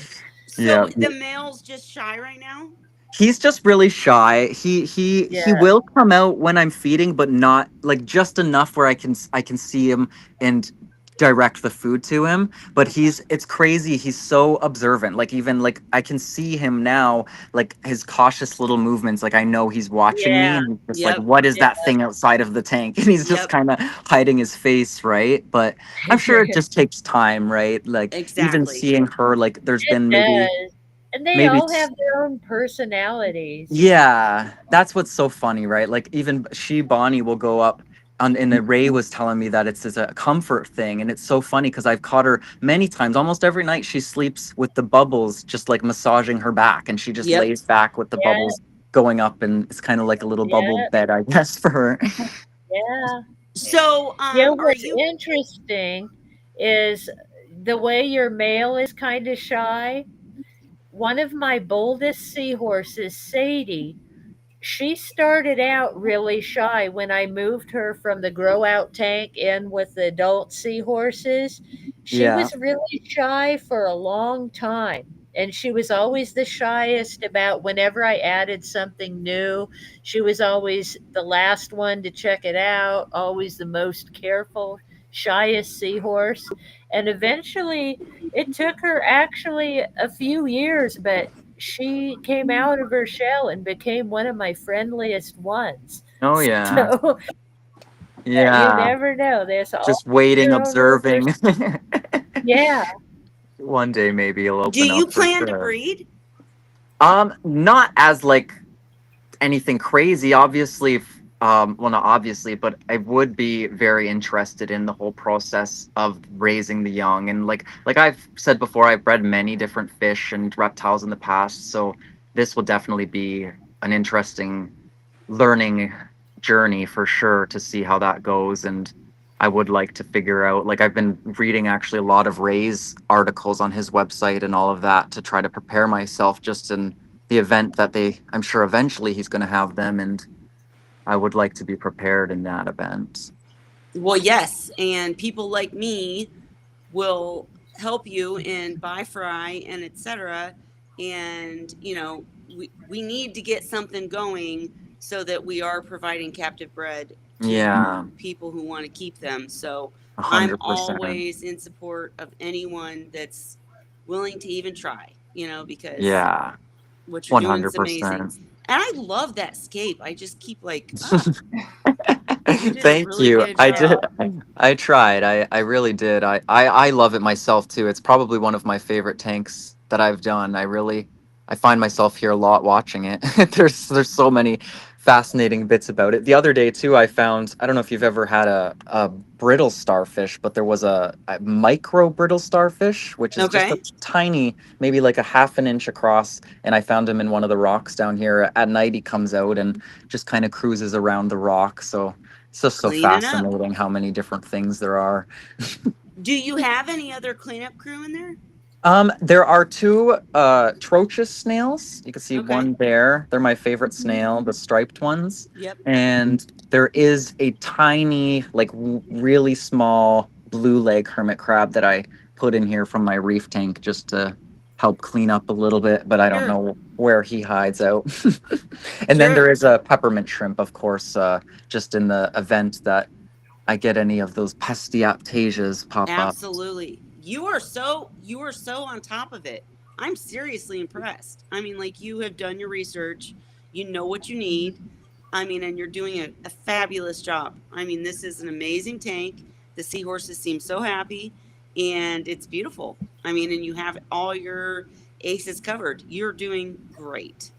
yeah. So the male's just shy right now? He's just really shy. He Yeah, will come out when I'm feeding, but not like just enough where I can see him and direct the food to him. But Okay. it's crazy. He's so observant. Like even like I can see him now, like his cautious little movements. Like I know he's watching me, yeah, and he's just like, Yep. what is yeah. that thing outside of the tank? And he's just Yep. kind of hiding his face, right? But I'm sure it just takes time, right? Like even Exactly. seeing her, like there's It been does. And they maybe. all have their own personalities. Yeah, that's what's so funny, right? Like even Bonnie will go up on, and Ray was telling me that it's a comfort thing, and it's so funny because I've caught her many times, almost every night. She sleeps with the bubbles just like massaging her back, and she just Yep. lays back with the Yeah, bubbles going up, and it's kind of like a little bubble yeah, bed, I guess, for her. yeah. So Yeah, are what's you interesting is the way your male is kind of shy. One of my boldest seahorses, Sadie, she started out really shy when I moved her from the grow out tank in with the adult seahorses. She Yeah, was really shy for a long time. And she was always the shyest about whenever I added something new. She was always the last one to check it out, always the most careful, shyest seahorse. And eventually, it took her actually a few years, but she came out of her shell and became one of my friendliest ones. oh yeah, So you yeah. never know. There's all Just waiting, their own little observing. yeah. One day maybe he'll do open you up for plan to sure. breed? Not as like anything crazy, obviously. Well, not obviously, but I would be very interested in the whole process of raising the young. And like I've said before, I've bred many different fish and reptiles in the past, so this will definitely be an interesting learning journey for sure to see how that goes. And I would like to figure out, like I've been reading actually a lot of Ray's articles on his website and all of that to try to prepare myself just in the event that I'm sure eventually he's going to have them, and I would like to be prepared in that event. Well, yes, and people like me will help you in buy fry and etc. And we need to get something going so that we are providing captive bred to Yeah, people who want to keep them. So I'm 100%. always in support of anyone that's willing to even try, because Yeah, what you're doing is amazing. 100%. And I love that scape. I just keep like, you did a Thank really you. good I did. job. I tried. I really did. I love it myself too. It's probably one of my favorite tanks that I've done. I find myself here a lot watching it. There's so many fascinating bits about it. The other day too, I found, I don't know if you've ever had a brittle starfish, but there was a micro brittle starfish, which is just a Okay. tiny, maybe like a half an inch across. And I found him in one of the rocks down here. At night he comes out and just kind of cruises around the rock. So it's just so Cleaning up. fascinating how many different things there are. Do you have any other cleanup crew in there? There are two trochus snails. You can see Okay. one there. They're my favorite snail, the striped ones. Yep. And there is a tiny, like really small blue leg hermit crab that I put in here from my reef tank just to help clean up a little bit, but I don't Sure. know where he hides out. And then Sure. there is a peppermint shrimp, of course, just in the event that I get any of those pesty aptasias pop up. Absolutely. You are so on top of it. I'm seriously impressed. I mean, like, you have done your research. You know what you need. I mean, and you're doing a fabulous job. I mean, this is an amazing tank. The seahorses seem so happy, and it's beautiful. I mean, and you have all your aces covered. You're doing great.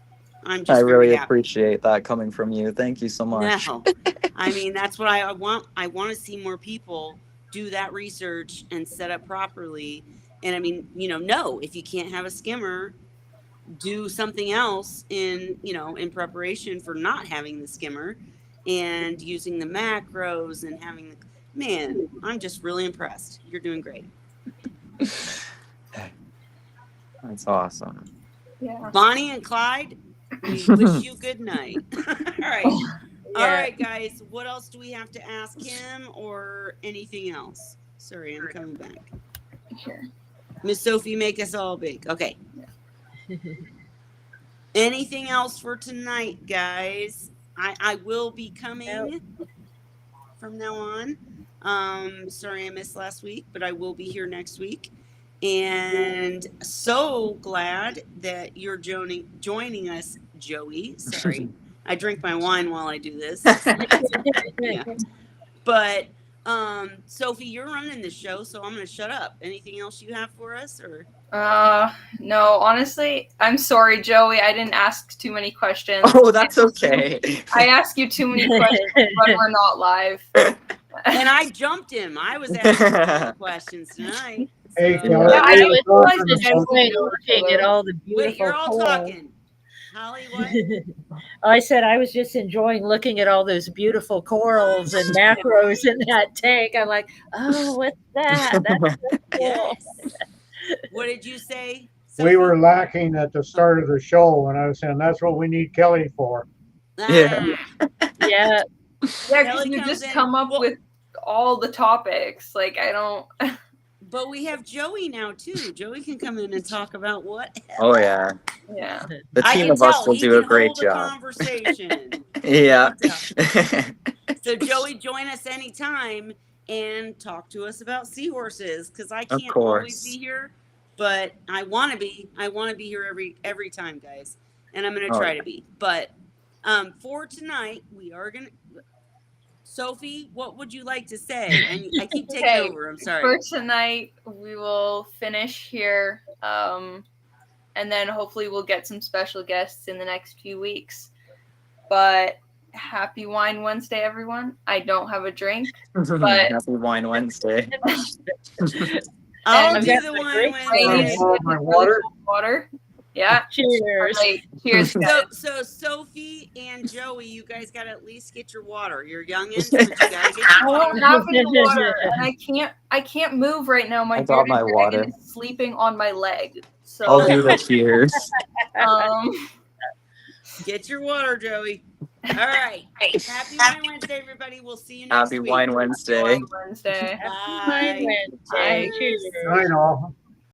I'm I just very really happy. appreciate that coming from you. Thank you so much. No, I mean, that's what I want. I want to see more people do that research and set up properly. And I mean, no, if you can't have a skimmer, do something else in preparation for not having the skimmer and using the macros and having the, man, I'm just really impressed. You're doing great. That's awesome. Yeah. Bonnie and Clyde, we wish you good night. All right. All Yeah. right, guys. What else do we have to ask him or anything else? Sorry, I'm coming back. Here. Miss Sophie, make us all big. Okay. Anything else for tonight, guys? I will be coming from now on. Sorry I missed last week, but I will be here next week. And so glad that you're joining us, Joey. Sorry. I drink my wine while I do this. Yeah. But Sophie, you're running the show, so I'm gonna shut up. Anything else you have for us, or No, honestly, I'm sorry, Joey. I didn't ask too many questions. Oh, that's okay. I asked you too many questions when we're not live. and I jumped him. I was asking more questions tonight. Hey, So- Kelly, Yeah, I we was were realizing talking that about- Enjoying looking at all the Wait, beautiful you're all corals. talking. Holly, what? I said I was just enjoying looking at all those beautiful corals and macros in that tank. I'm like, oh, what's that? That's so cool. Yes. What did you say? we Sophie? were lacking at the start of the show, and I was saying that's what we need Kelly for. Yeah. Ah, Yeah. Yeah, because Kelly you comes just in- come up well- with all the topics. Like, I don't. But we have Joey now too. Joey can come in and talk about what. Oh yeah. Yeah. The I team can of us tell will he do a can great hold a job. conversation. Yeah. So Joey, join us anytime and talk to us about seahorses because I Of can't always course. be here, but I want to be. I want to be here every time, guys, and I'm gonna Oh, try yeah. to be. But for tonight, we are gonna. Sophie, what would you like to say? And I keep taking Okay, over. I'm sorry. For tonight, we will finish here, and then hopefully we'll get some special guests in the next few weeks. But happy Wine Wednesday, everyone. I don't have a drink. Happy Wine Wednesday. I'll I've do got the my wine drink. Wednesday. My water. Water. Yeah. Cheers. Right. Cheers, guys. So Sophie and Joey, you guys got to at least get your water. You're youngins, but you got to get your I water. don't have any water, and I can't move right now. My I got bearded my dragon water. is sleeping on my leg. So I'll do the cheers. Get your water, Joey. All right. Happy Wine Wednesday, everybody. We'll see you next Happy week. Wine Wednesday. Wine Wednesday. Bye. Wednesday. Cheers. I know.